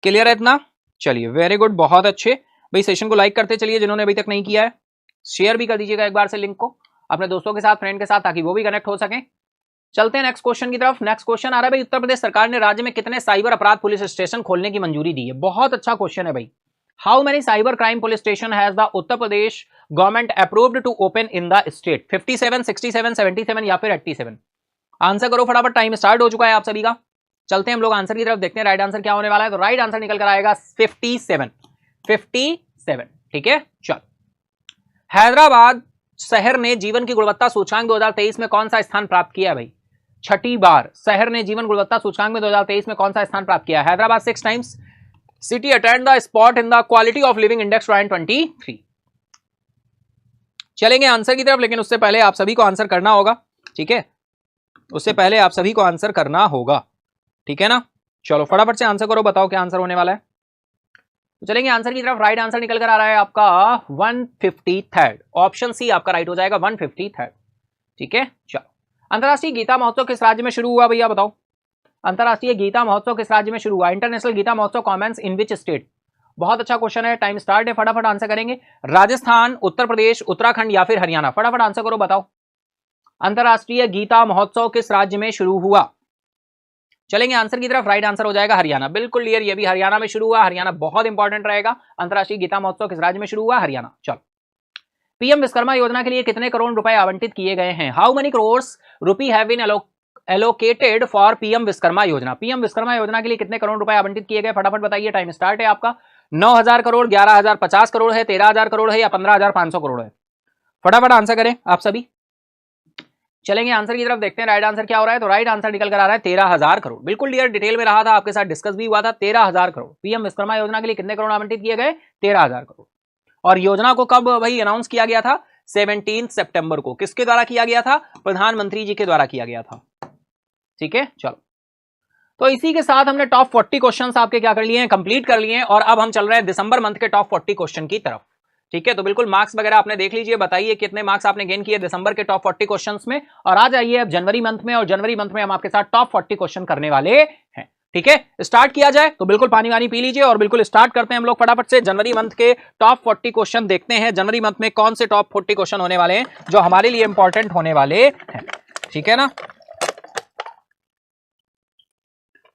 क्लियर है इतना? चलिए वेरी गुड, बहुत अच्छे भाई। सेशन को लाइक करते चलिए, जिन्होंने अभी तक नहीं किया है शेयर भी कर दीजिएगा एक बार से लिंक को अपने दोस्तों के साथ, फ्रेंड के साथ, ताकि वो भी कनेक्ट हो सके। चलते हैं नेक्स्ट क्वेश्चन की तरफ। नेक्स्ट क्वेश्चन आ रहा है भाई, उत्तर प्रदेश सरकार ने राज्य में कितने साइबर अपराध पुलिस स्टेशन खोलने की मंजूरी दी है? बहुत अच्छा क्वेश्चन है भाई। How many cyber crime police station has the Uttar Pradesh government approved to open in the state? 57, 67, 77 या फिर 87? आंसर करो फटाफट, टाइम स्टार्ट हो चुका है आप सभी का। चलते हैं हम लोग आंसर की तरफ, देखते हैं राइट आंसर क्या होने वाला है। तो राइट आंसर निकल कर आएगा 57, 57, ठीक है। चल, हैदराबाद शहर ने जीवन की गुणवत्ता सूचकांक 2023 में कौन सा स्थान प्राप्त किया है भाई? छठी बार शहर ने जीवन गुणवत्ता सूचकांक में 2023 में कौन सा स्थान प्राप्त किया है? Hyderabad 6 times city attend the spot in the quality of living index 2023। चलेंगे आंसर की तरफ, लेकिन उससे पहले आप सभी को आंसर करना होगा, ठीक है। उससे पहले आप सभी को आंसर करना होगा, ठीक है ना। चलो फटाफट से आंसर करो, बताओ क्या आंसर होने वाला है। तो चलेंगे आंसर की तरफ। राइट आंसर निकल कर आ रहा है आपका 153, ऑप्शन सी आपका राइट हो जाएगा, 153, ठीक है। चलो, अंतरराष्ट्रीय गीता महोत्सव किस राज्य में शुरू हुआ भैया बताओ? अंतरराष्ट्रीय गीता महोत्सव किस राज्य में शुरू हुआ? इंटरनेशनल गीता महोत्सव कॉमेंस इन विच स्टेट? बहुत अच्छा क्वेश्चन है, टाइम स्टार्ट है, फटाफट आंसर करेंगे। राजस्थान, उत्तर प्रदेश, उत्तराखंड या फिर हरियाणा? फटाफट आंसर करो, बताओ अंतरराष्ट्रीय गीता महोत्सव किस राज्य में शुरू हुआ? चलेंगे आंसर की तरफ। राइट आंसर हो जाएगा हरियाणा, बिल्कुल क्लियर, ये भी हरियाणा में शुरू हुआ। हरियाणा बहुत इंपॉर्टेंट रहेगा। अंतरराष्ट्रीय गीता महोत्सव किस राज्य में शुरू हुआ? हरियाणा। चलो, पीएम विश्वकर्मा योजना के लिए कितने करोड़ रुपए आवंटित किए गए हैं? How many crores rupee have been allocated for PM Vishwakarma Yojana? PM Vishwakarma योजना के लिए कितने करोड़ रुपए आवंटित किए गए? फटाफट बताइए, टाइम स्टार्ट है आपका। 9,000 करोड़, 11,050 करोड़ है, 13,000 करोड़ है या 15,500 करोड़ है? फटाफट आंसर करें आप सभी। चलेंगे आंसर की तरफ, देखते हैं राइट आंसर क्या हो रहा है। तो राइट आंसर निकल कर आ रहा है 13,000 करोड़, बिल्कुल क्लियर, डिटेल में रहा था, आपके साथ डिस्कस भी हुआ था। 13,000 करोड़ पीएम विश्वकर्मा योजना के लिए कितने करोड़ आवंटित किए गए? 13,000 करोड़। और योजना को कब भाई अनाउंस किया गया था? 17 सितंबर को। किसके द्वारा किया गया था? प्रधानमंत्री जी के द्वारा किया गया था, ठीक है। चलो, तो इसी के साथ हमने टॉप 40 क्वेश्चंस आपके क्या कर लिए हैं? कंप्लीट कर लिए हैं। और अब हम चल रहे हैं दिसंबर मंथ के टॉप 40 क्वेश्चन की तरफ, ठीक है। तो बिल्कुल मार्क्स वगैरह आपने देख लीजिए, बताइए कितने मार्क्स आपने गेन किए दिसंबर के टॉप 40 क्वेश्चंस में। और आ जाइए अब जनवरी मंथ में, और जनवरी मंथ में हम आपके साथ टॉप 40 क्वेश्चन करने वाले हैं, ठीक है। स्टार्ट किया जाए तो बिल्कुल पानी वानी पी लीजिए और बिल्कुल स्टार्ट करते हैं हम लोग फटाफट से। जनवरी मंथ के टॉप 40 क्वेश्चन देखते हैं, जनवरी मंथ में कौन से टॉप 40 क्वेश्चन होने वाले हैं जो हमारे लिए इंपॉर्टेंट होने वाले हैं, ठीक है ना।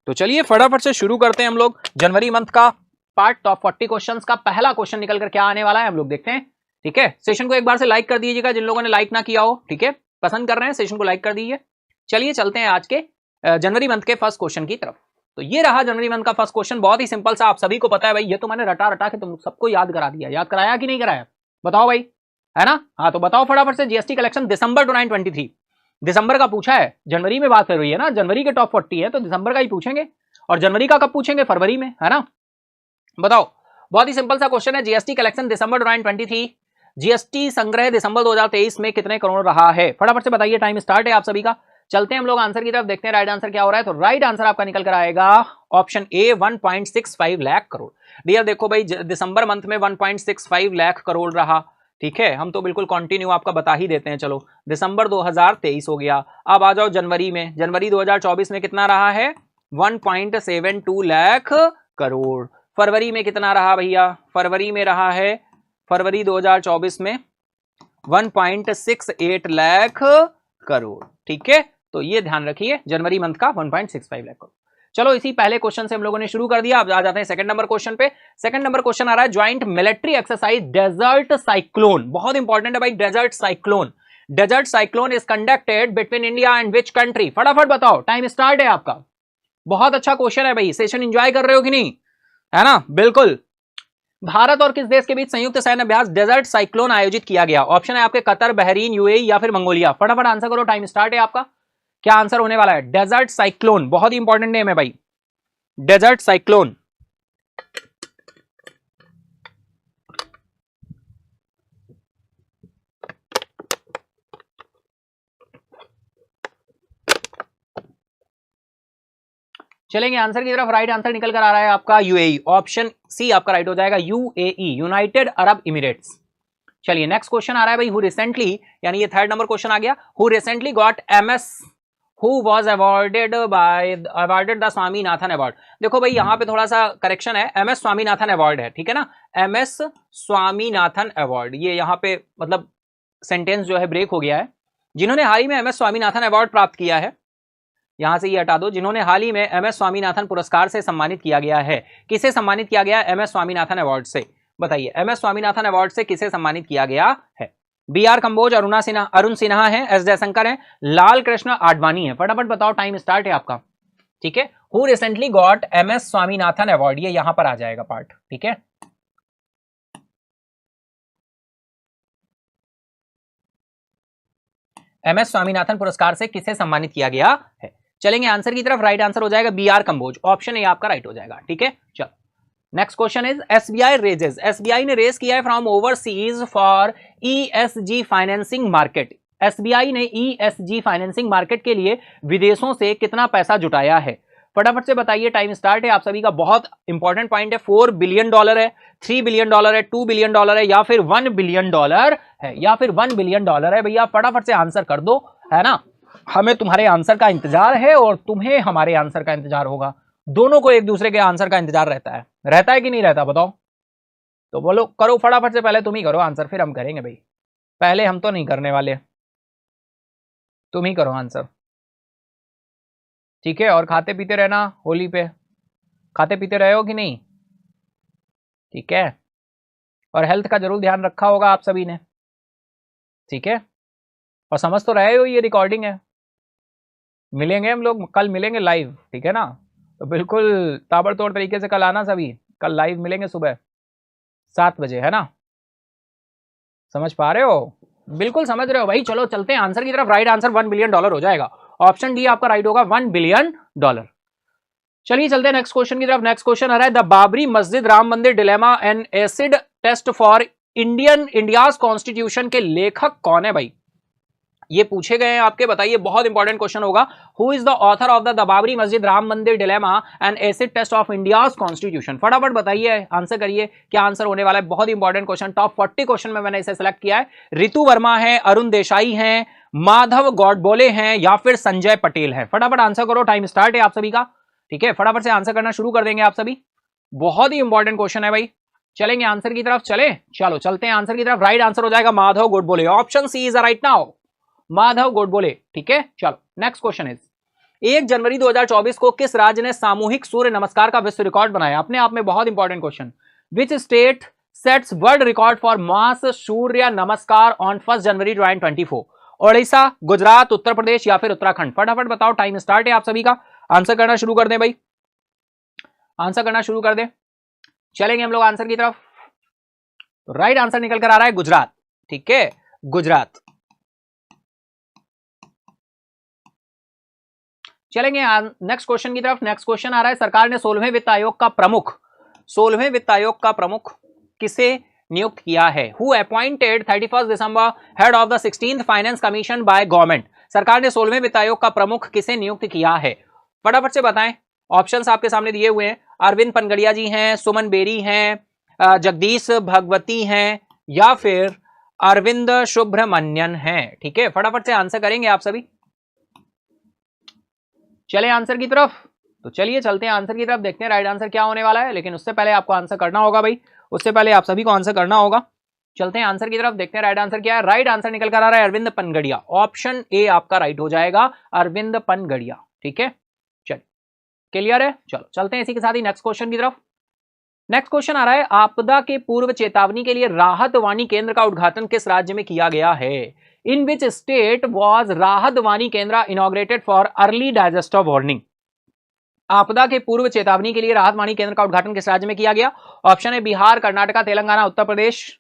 तो चलिए फटाफट से शुरू करते हैं हम लोग जनवरी मंथ का पार्ट टॉप 40 क्वेश्चंस का। पहला क्वेश्चन निकल कर क्या आने वाला है हम लोग देखते हैं, ठीक है। सेशन को एक बार से लाइक कर दीजिएगा जिन लोगों ने लाइक ना किया हो, ठीक है। पसंद कर रहे हैं सेशन को लाइक कर दीजिए। चलिए चलते हैं आज के जनवरी मंथ के फर्स्ट क्वेश्चन की तरफ। तो ये रहा जनवरी मंथ का फर्स्ट क्वेश्चन, बहुत ही सिंपल सा, आप सभी को पता है भाई, ये तो मैंने रटा रटा के तुम सबको याद करा दिया। याद कराया कि नहीं कराया बताओ भाई, है ना। हाँ तो बताओ फटाफट से, जीएसटी कलेक्शन दिसंबर 2023, दिसंबर का पूछा है, जनवरी में बात कर रही है ना, जनवरी के टॉप 40 है तो दिसंबर का ही पूछेंगे। और जनवरी का कब पूछेंगे? फरवरी में, है ना। बताओ, बहुत ही सिंपल सा क्वेश्चन है। जीएसटी कलेक्शन दिसंबर 2023, जीएसटी संग्रह दिसंबर 2023 में कितने करोड़ रहा है? फटाफट से बताइए, टाइम स्टार्ट है आप सभी का। चलते हैं हम लोग आंसर की तरफ, देखते हैं राइट आंसर क्या हो रहा है। तो राइट आंसर आपका निकल कर आएगा option A, 1.65 lakh crore. Dear देखो भाई, दिसंबर मंथ में 1.65 लाख करोड़ रहा, ठीक है। हम तो बिल्कुल कंटिन्यू आपका बता ही देते हैं। चलो, दिसंबर 2023 हो गया। अब आ जाओ जनवरी में, जनवरी 2024 में कितना रहा है? 1.72 लाख करोड़। फरवरी में कितना रहा भैया? फरवरी में रहा है, फरवरी 2024 में 1.68 लाख करोड़, ठीक है। तो ये ध्यान रखिए, जनवरी मंथ का 1.65 लाख करोड़। चलो इसी पहले क्वेश्चन से हम लोगों ने शुरू कर दिया। अब आ जाते हैं सेकंड नंबर क्वेश्चन पे। सेकंड नंबर क्वेश्चन आ रहा है joint military exercise desert cyclone. बहुत इंपॉर्टेंट है भाई desert cyclone. Desert cyclone is conducted between India and which country? फटाफट बताओ, टाइम स्टार्ट है आपका। बहुत अच्छा क्वेश्चन है भाई, सेशन एंजॉय कर रहे हो कि नहीं, है ना? बिल्कुल। भारत और किस देश के बीच संयुक्त सैन्य अभ्यास डेजर्ट साइक्लोन आयोजित किया गया? ऑप्शन है आपके कतर, बहरीन, यूएई या फिर मंगोलिया। फटाफट आंसर करो, टाइम स्टार्ट है आपका। क्या आंसर होने वाला है? डेजर्ट साइक्लोन, बहुत ही इंपॉर्टेंट नेम है भाई, डेजर्ट साइक्लोन। चलेंगे आंसर की तरफ। राइट आंसर निकल कर आ रहा है आपका यूएई। ऑप्शन सी आपका राइट हो जाएगा, यूएई, यूनाइटेड अरब इमिरेट्स। चलिए नेक्स्ट क्वेश्चन आ रहा है भाई, हु रिसेंटली, यानी ये थर्ड नंबर क्वेश्चन आ गया, who recently got MS, who was awarded the Swaminathan award. देखो भाई यहां पे थोड़ा सा करेक्शन है, एमएस स्वामीनाथन अवार्ड है, ठीक है ना, एमएस स्वामीनाथन अवार्ड। ये यहां पे मतलब सेंटेंस जो है ब्रेक हो गया है। जिन्होंने हाल ही में एमएस स्वामीनाथन अवार्ड प्राप्त किया है, यहां से ये हटा दो, जिन्होंने हाल ही में एमएस स्वामीनाथन पुरस्कार से सम्मानित किया गया है। किसे सम्मानित किया गया? एमएस स्वामीनाथन अवार्ड से। बताइए एमएस स्वामीनाथन अवार्ड से किसे सम्मानित किया गया है? बी आर कंबोज, अरुण सिन्हा है, एस जयशंकर है, लाल कृष्ण आडवाणी है। फटाफट बताओ, टाइम स्टार्ट है आपका। ठीक है, who recently got MS Swaminathan award, ये यहां पर आ जाएगा पार्ट। ठीक है, एमएस स्वामीनाथन पुरस्कार से किसे सम्मानित किया गया है? चलेंगे आंसर की तरफ। राइट आंसर हो जाएगा B R Kamboj, option A आपका राइट हो जाएगा। ठीक है, चलो next question is SBI raises, SBI ने रेस किया है from overseas for ESG financing market. SBI ने ईएसजी फाइनेंसिंग मार्केट के लिए विदेशों से कितना पैसा जुटाया है? फटाफट से बताइए, टाइम स्टार्ट है आप सभी का। बहुत इंपॉर्टेंट पॉइंट है, $4 बिलियन है, $3 बिलियन है, $2 बिलियन है, या फिर $1 बिलियन है, या फिर $1 बिलियन है। भैया फटाफट से आंसर कर दो, है ना, हमें तुम्हारे आंसर का इंतजार है और तुम्हें हमारे आंसर का इंतजार होगा। दोनों को एक दूसरे के आंसर का इंतजार रहता है कि नहीं रहता? बताओ तो बोलो, करो फटाफट से, पहले तुम ही करो आंसर, फिर हम करेंगे भाई। पहले हम तो नहीं करने वाले, तुम ही करो आंसर। ठीक है, और खाते पीते रहना होली पे, खाते पीते रहे हो कि नहीं? ठीक है, और हेल्थ का जरूर ध्यान रखा होगा आप सभी ने। ठीक है, और समझ तो रहे हो ये रिकॉर्डिंग है। मिलेंगे हम लोग, कल मिलेंगे लाइव, ठीक है ना, तो बिल्कुल ताबड़तोड़ तरीके से कल आना सभी। कल लाइव मिलेंगे सुबह 7 बजे, है ना? समझ पा रहे हो? बिल्कुल समझ रहे हो भाई। चलो चलते हैं आंसर की तरफ। राइट आंसर $1 बिलियन हो जाएगा, ऑप्शन डी आपका राइट होगा, $1 बिलियन। चलिए चलते हैं नेक्स्ट क्वेश्चन की तरफ। नेक्स्ट क्वेश्चन आ रहा है the Babri Masjid Ram Mandir dilemma and acid test for India's constitution के लेखक कौन है भाई? ये पूछे गए हैं आपके, बताइए, बहुत इंपॉर्टेंट क्वेश्चन होगा। Who is the author of the Babri Masjid Ram Mandir dilemma and acid test of India's constitution? फटाफट बताइए, आंसर करिए, क्या आंसर होने वाला है? बहुत इंपॉर्टेंट क्वेश्चन, टॉप 40 क्वेश्चन में मैंने इसे सेलेक्ट किया है। रितु वर्मा है, अरुण देसाई हैं, माधव गौडबोले हैं, या फिर संजय पटेल है? फटाफट आंसर करो, टाइम स्टार्ट है आप सभी का। ठीक है, फटाफट से आंसर करना शुरू कर देंगे आप सभी। बहुत ही इंपॉर्टेंट क्वेश्चन है भाई। चलेंगे आंसर की तरफ, चलो चलते हैं आंसर की तरफ। राइट आंसर हो जाएगा Madhav Godbole, option C is right now, Madhav Godbole. ठीक है, चलो नेक्स्ट क्वेश्चन इज 1 जनवरी 2024 को किस राज्य ने सामूहिक सूर्य नमस्कार का विश्व रिकॉर्ड बनाया? अपने आप में बहुत important question. Which state sets world record for mass Surya Namaskar on 1 January 2024? Odisha, Gujarat, Uttar Pradesh या फिर उत्तराखंड? फटाफट बताओ, टाइम स्टार्ट है आप सभी का। आंसर करना शुरू कर दें भाई, आंसर करना शुरू कर दें। चलेंगे हम लोग आंसर की तरफ। राइट आंसर निकल कर आ रहा है गुजरात। ठीक है, गुजरात। चलेंगे नेक्स्ट क्वेश्चन की तरफ। नेक्स्ट क्वेश्चन आ रहा है सरकार ने 16वें वित्त आयोग का प्रमुख, 16वें वित्त आयोग का प्रमुख किसे नियुक्त किया है? Who appointed 31 December head of the 16th finance commission by government? सरकार ने 16वें वित्त आयोग का प्रमुख किसे नियुक्त किया है? फटाफट से बताएं, ऑप्शंस आपके सामने दिए हुए हैं। अरविंद पनगड़िया जी हैं, सुमन बेरी हैं, जगदीश भगवती हैं, या फिर अरविंद सुब्रमण्यन हैं। ठीक है, फटाफट से आंसर करेंगे आप सभी। चले आंसर की तरफ, तो चलिए चलते हैं आंसर की तरफ, देखते हैं राइट आंसर क्या होने वाला है। लेकिन उससे पहले आपको आंसर करना होगा भाई, उससे पहले आप सभी को आंसर करना होगा। चलते हैं आंसर की तरफ, देखते हैं राइट आंसर क्या है। राइट आंसर निकल कर आ रहा है अरविंद पनगड़िया, ऑप्शन ए आपका राइट हो जाएगा, अरविंद पनगड़िया। ठीक है, चलिए क्लियर है? चलो चलते हैं इसी के साथ ही नेक्स्ट क्वेश्चन की तरफ। नेक्स्ट क्वेश्चन आ रहा है, आपदा के पूर्व चेतावनी के लिए राहत वाणी केंद्र का उद्घाटन किस राज्य में किया गया है? इन विच स्टेट वॉज राहत वाणी केंद्र inaugurated for early disaster warning? आपदा के पूर्व चेतावनी के लिए राहत वाणी केंद्र का उद्घाटन किस राज्य में किया गया? ऑप्शन है बिहार, कर्नाटका, तेलंगाना, उत्तर प्रदेश।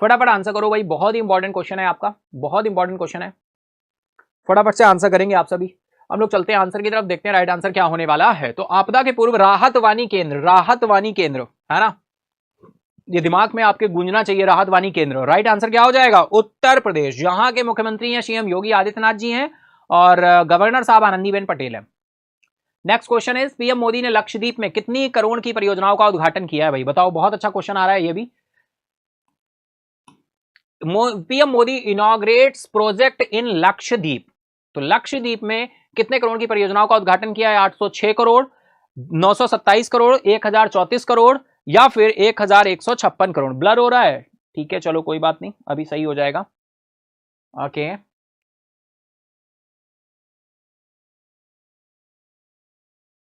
फटाफट आंसर करो भाई, बहुत ही इंपॉर्टेंट क्वेश्चन है आपका, बहुत इंपॉर्टेंट क्वेश्चन है, फटाफट से आंसर करेंगे आप सभी। हम लोग चलते हैं आंसर की तरफ, देखते हैं राइट आंसर क्या होने वाला है। तो आपदा के पूर्व राहत वाणी केंद्र, राहत वाणी केंद्र है ना, ये दिमाग में आपके गूंजना चाहिए, राहत वाणी केंद्र। राइट आंसर क्या हो जाएगा? उत्तर प्रदेश, जहां के मुख्यमंत्री हैं सीएम योगी आदित्यनाथ जी हैं और गवर्नर साहब आनंदीबेन पटेल है। Next question is, PM Modi ने लक्षद्वीप में कितनी करोड़ की परियोजनाओं का उद्घाटन किया है? भाई बताओ, बहुत अच्छा क्वेश्चन आ रहा है ये भी। PM Modi inaugurates project in Lakshadweep, तो लक्षद्वीप में कितने करोड़ की परियोजनाओं का उद्घाटन किया है? 806 करोड़, 927 करोड़, 1034 करोड़ या फिर 1156 करोड़। ब्लर हो रहा है, ठीक है चलो कोई बात नहीं, अभी सही हो जाएगा। ओके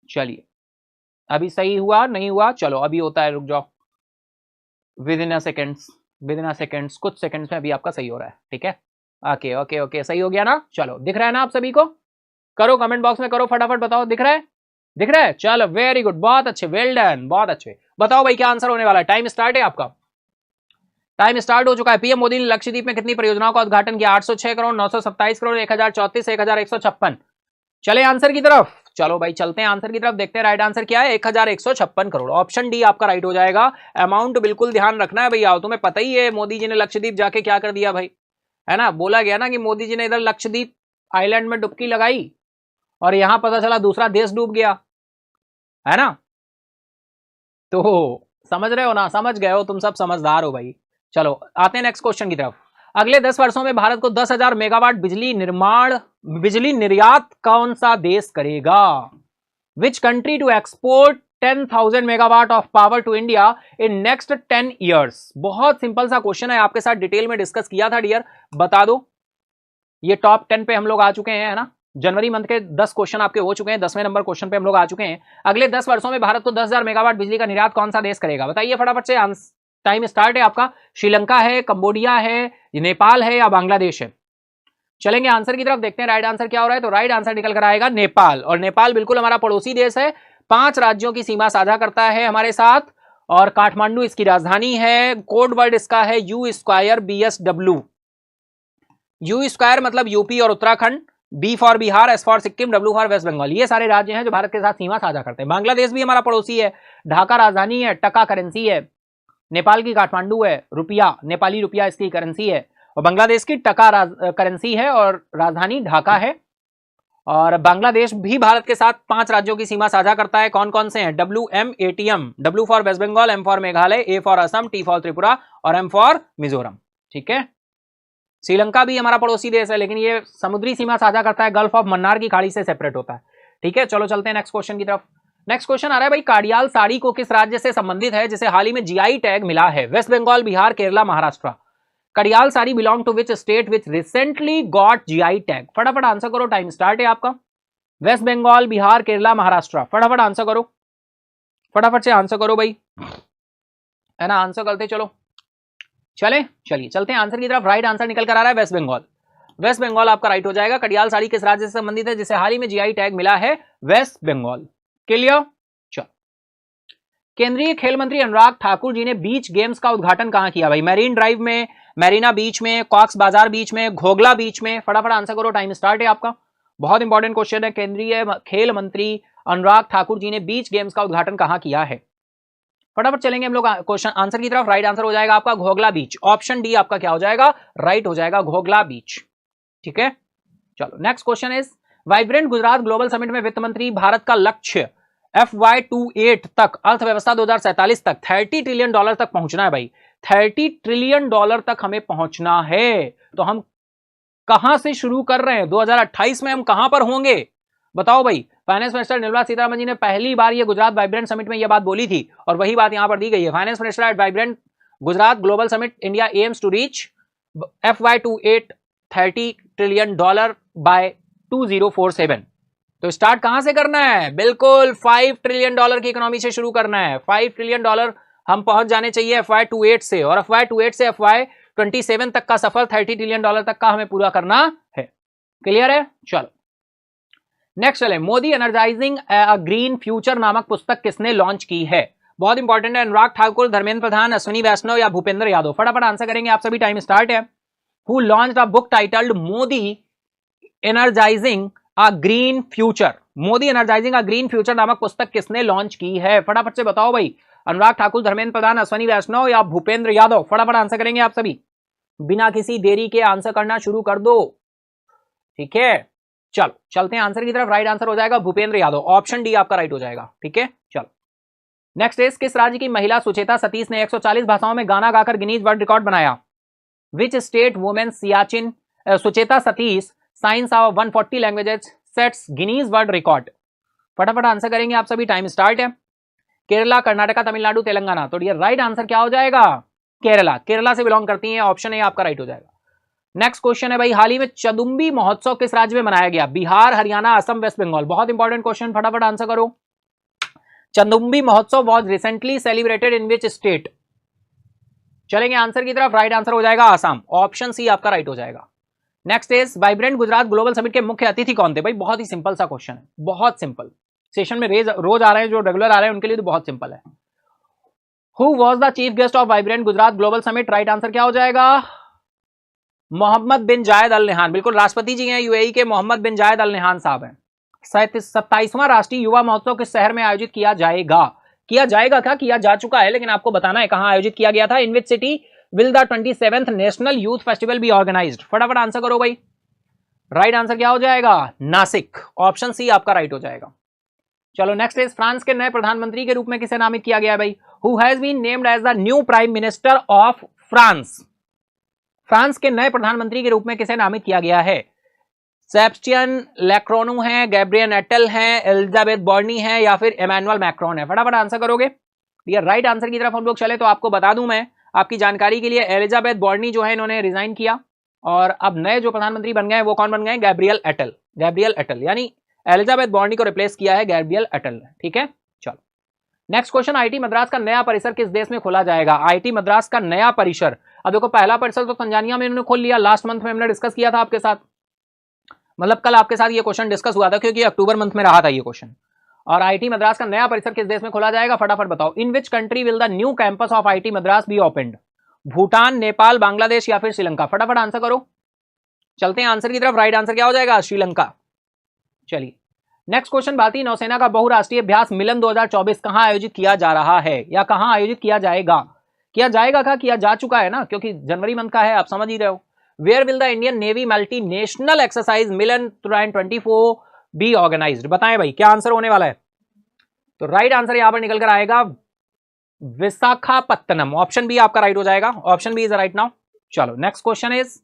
चलिए, अभी सही हुआ नहीं हुआ, चलो अभी होता है, रुक जाओ, with in a seconds, with in a seconds, कुछ सेकेंड्स में अभी आपका सही हो रहा है, ठीक है। ओके ओके ओके, सही हो गया ना? चलो दिख रहा है ना आप सभी को? करो कमेंट बॉक्स में, करो फटाफट, बताओ दिख रहा है? दिख रहा है, चलो वेरी गुड, बहुत अच्छे, वेल डन, बहुत अच्छे। बताओ भाई क्या आंसर होने वाला है? टाइम स्टार्ट है आपका, टाइम स्टार्ट हो चुका है। पीएम मोदी ने लक्षद्वीप में कितनी परियोजनाओं का उद्घाटन किया? 806 करोड़, 927 करोड़, 1034, 1156। चले आंसर की तरफ, चलो भाई चलते हैं आंसर की तरफ, देखते हैं राइट आंसर क्या है। 1156 करोड़, ऑप्शन डी आपका राइट हो जाएगा। अमाउंट बिल्कुल ध्यान रखना है भैया, तुम्हें पता ही है मोदी जी ने लक्षद्वीप जाके क्या कर दिया भाई, है ना? बोला गया ना कि मोदी जी ने इधर लक्षद्वीप आइलैंड में डुबकी लगाई और यहां पता चला दूसरा देश डूब गया, है ना? तो समझ रहे हो ना? समझ गए हो, तुम सब समझदार हो भाई। चलो आते हैं नेक्स्ट क्वेश्चन की तरफ। अगले 10 वर्षों में भारत को 10,000 मेगावाट बिजली निर्यात कौन सा देश करेगा? Which country to export 10,000 megawatt of power to India in next 10 years? बहुत सिंपल सा क्वेश्चन है, आपके साथ डिटेल में डिस्कस किया था डियर, बता दो। ये टॉप 10 पे हम लोग आ चुके हैं, है ना? जनवरी मंथ के 10 क्वेश्चन आपके हो चुके हैं, 10वें नंबर क्वेश्चन पे हम लोग आ चुके हैं। अगले 10 वर्षों में भारत को 10,000 मेगावाट बिजली का निर्यात कौन सा देश करेगा? बताइए फटाफट से, टाइम स्टार्ट है आपका। श्रीलंका है, कंबोडिया है, नेपाल है या बांग्लादेश है? चलेंगे आंसर की तरफ, देखते हैं राइट आंसर क्या हो रहा है। तो राइट आंसर निकल कर आएगा नेपाल, और नेपाल बिल्कुल हमारा पड़ोसी देश है, 5 राज्यों की सीमा साझा करता है हमारे साथ, और काठमांडू इसकी राजधानी है। कोड वर्ड इसका है U square BSW। U square मतलब यूपी और Uttarakhand, B for Bihar, S for Sikkim, W for West Bengal. ये सारे राज्य हैं जो भारत के साथ सीमा साझा करते हैं। बांग्लादेश भी हमारा पड़ोसी है, ढाका राजधानी है, टका करेंसी है। नेपाल की काठमांडू है, रुपया, नेपाली रुपया इसकी करेंसी है, और बांग्लादेश की टका करेंसी है और राजधानी ढाका है। और बांग्लादेश भी भारत के साथ 5 राज्यों की सीमा साझा करता है। कौन कौन से हैं? WMATM, W for West Bengal, M for Meghalaya, A for Assam, T for Tripura और M फॉर मिजोरम, ठीक है। श्रीलंका भी हमारा पड़ोसी देश है, लेकिन ये समुद्री सीमा साझा करता है, गल्फ ऑफ मन्नार की खाड़ी से सेपरेट होता है, ठीक है। चलो चलते हैं नेक्स्ट क्वेश्चन की तरफ। नेक्स्ट क्वेश्चन आ रहा है भाई, काडियाल साड़ी को किस राज्य से संबंधित है जिसे हाल ही में GI टैग मिला है? West Bengal, Bihar, Kerala, Maharashtra. Kadiyal sari belong to which state which recently got GI tag? फटाफट आंसर करो, टाइम स्टार्ट है आपका। वेस्ट बंगाल, बिहार, केरला, महाराष्ट्र, फटाफट आंसर करो, फटाफट से आंसर करो भाई, है ना? आंसर करते चलो, चलिए चलते हैं आंसर की तरफ। राइट आंसर निकल कर आ रहा है वेस्ट बंगाल, वेस्ट बंगाल आपका राइट हो जाएगा। कडियाल साड़ी किस राज्य से संबंधित है जिसे हाल ही में GI टैग मिला है? West Bengal, clear. चलो, केंद्रीय खेल मंत्री अनुराग ठाकुर जी ने बीच गेम्स का उद्घाटन कहां किया भाई? मैरीन ड्राइव में, मैरीना बीच में, कॉक्स बाजार बीच में, घोगला बीच में। फटाफट आंसर करो, टाइम स्टार्ट है आपका। बहुत इंपॉर्टेंट क्वेश्चन है। केंद्रीय खेल मंत्री अनुराग ठाकुर जी ने बीच गेम्स का उद्घाटन कहां किया है? फटाफट चलेंगे हम लोग क्वेश्चन आंसर की तरफ। राइट आंसर हो जाएगा आपका घोगला बीच, ऑप्शन डी आपका क्या हो जाएगा? राइट हो जाएगा, घोगला बीच, ठीक है। चलो next question is, vibrant Gujarat global summit में वित्त मंत्री भारत का लक्ष्य FY28 तक, अर्थव्यवस्था 2047 तक 30 ट्रिलियन डॉलर तक पहुंचना है भाई। 30 ट्रिलियन डॉलर तक हमें पहुंचना है, तो हम कहां से शुरू कर रहे हैं? 2028 में हम कहां पर होंगे बताओ भाई? फाइनेंस मिनिस्टर निर्मला सीतारमण जी ने पहली बार ये गुजरात वाइब्रेंट समिट में यह बात बोली थी, और वही बात यहां पर दी गई है। Finance minister at vibrant Gujarat global summit, India aims to reach FY28 30 trillion dollar by 2047। तो स्टार्ट कहां से करना है? बिल्कुल $5 ट्रिलियन की इकोनॉमी से शुरू करना है। $5 ट्रिलियन हम पहुंच जाने चाहिए FY28 से, और FY28 से FY27 तक का सफर $30 ट्रिलियन तक का हमें पूरा करना है। क्लियर है? चलो नेक्स्ट चले। मोदी एनर्जाइजिंग अ ग्रीन फ्यूचर नामक पुस्तक किसने लॉन्च की है? बहुत इंपॉर्टेंट है। अनुराग ठाकुर, धर्मेंद्र प्रधान, अश्विनी वैष्णव या भूपेंद्र यादव? फटाफट आंसर करेंगे आप सभी, टाइम स्टार्ट है। Who launched a book titled Modi energising a green future? Modi energising a green future नामक पुस्तक किसने लॉन्च की है? फटाफट से बताओ भाई। अनुराग ठाकुर, धर्मेंद्र प्रधान, अश्विनी वैष्णव या भूपेंद्र यादव? फटाफट आंसर करेंगे आप सभी, बिना किसी देरी के आंसर करना शुरू कर दो। ठीक है, चलो चलते हैं आंसर की तरफ। राइट आंसर हो जाएगा भूपेंद्र यादव, ऑप्शन डी आपका राइट हो जाएगा। ठीक है, चलो नेक्स्ट इज, किस राज्य की महिला सुचेता सतीश ने 140 भाषाओं में गाना गाकर गिनीज वर्ल्ड रिकॉर्ड बनाया? Which state women Siachen Sucheta Satish science of 140 languages sets Guinness world record? फटाफट आंसर करेंगे आप सभी, टाइम स्टार्ट है। केरला, कर्नाटका, तमिलनाडु, तेलंगाना? तो ये राइट आंसर क्या हो जाएगा? केरला। केरला से बिलोंग करती है, ऑप्शन ए आपका राइट हो जाएगा। नेक्स्ट क्वेश्चन है भाई, हाल ही में चदुम्बी महोत्सव किस राज्य में मनाया गया? बिहार, हरियाणा, असम, वेस्ट बंगाल? बहुत इंपॉर्टेंट क्वेश्चन, फटाफट आंसर करो। चंदुम्बी महोत्सव was recently celebrated in which state? चलेंगे आंसर की तरफ। राइट आंसर हो जाएगा आसाम, ऑप्शन सी आपका राइट हो जाएगा। Next is, vibrant Gujarat global summit के मुख्य अतिथि कौन थे? भाई बहुत ही सिंपल सा क्वेश्चन है, बहुत सिंपल। सेशन में रोज आ रहे हैं, जो रेगुलर आ रहे हैं उनके लिए तो बहुत सिंपल है। Who was the chief guest of vibrant Gujarat global summit? Right answer क्या हो जाएगा? मोहम्मद बिन जायद अल नहान। बिल्कुल, राष्ट्रपति जी हैं यूएई के, मोहम्मद बिन जायद अल नहान साहब हैं। 27वां राष्ट्रीय युवा महोत्सव किस शहर में आयोजित किया जाएगा? किया जाएगा क्या, किया जा चुका है, लेकिन आपको बताना है कहां आयोजित किया गया था। In which city will the 27th national youth festival be organised? फटाफट आंसर करो भाई। राइट आंसर क्या हो जाएगा? नासिक, ऑप्शन सी आपका राइट हो जाएगा। चलो नेक्स्ट इज, फ्रांस के नए प्रधानमंत्री के रूप में किसे नामित किया गया है भाई? Who has been named as the new prime minister of France? France के नए प्रधानमंत्री के रूप में किसे नामित किया गया है? सेबस्टियन लेक्रोनू है, गैब्रियल एटल है, एलिजाबेथ बॉर्नी है, या फिर इमैनुअल मैक्रोन है? फटाफट आंसर करोगे। ये राइट आंसर की तरफ हम लोग चले तो आपको बता दूं मैं, आपकी जानकारी के लिए, एलिजाबेथ बॉर्नी जो है इन्होंने रिजाइन किया, और अब नए जो प्रधानमंत्री बन गए वो कौन बन गए? गैब्रियल एटल। गैब्रियल एटल, यानी एलिजाबेथ बॉर्नी को रिप्लेस किया है गैब्रियल एटल ने। ठीक है, चलो नेक्स्ट क्वेश्चन, आईटी मद्रास का नया परिसर किस देश में खोला जाएगा? आईटी मद्रास का नया परिसर, अब देखो पहला परिसर तो तंजानिया में इन्होंने खोल लिया, लास्ट मंथ में हमने डिस्कस किया था आपके साथ, मतलब कल आपके साथ ये क्वेश्चन डिस्कस हुआ था, क्योंकि अक्टूबर मंथ में रहा था ये क्वेश्चन। और आईटी मद्रास का नया परिसर किस देश में खोला जाएगा? फटाफट बताओ। In which country will the new campus of IIT Madras be opened? Bhutan, Nepal, Bangladesh या फिर श्रीलंका? फटाफट आंसर करो। चलते हैं आंसर की तरफ। राइट आंसर क्या हो जाएगा? श्रीलंका। चलिए नेक्स्ट क्वेश्चन, भारतीय नौसेना का बहुराष्ट्रीय अभ्यास मिलन 2024 कहां आयोजित किया जा रहा है, या कहां आयोजित किया जाएगा? किया जाएगा क्या, किया जा चुका है ना, क्योंकि जनवरी मंथ का है, आप समझ ही रहे हो। Where will the Indian navy multi national exercise Milan 2024 be organised? बताएं भाई क्या आंसर होने वाला है? तो राइट आंसर यहां पर निकल कर आएगा विशाखापत्तनम, ऑप्शन बी आपका राइट हो जाएगा, option B is right now. चलो नेक्स्ट क्वेश्चन इज,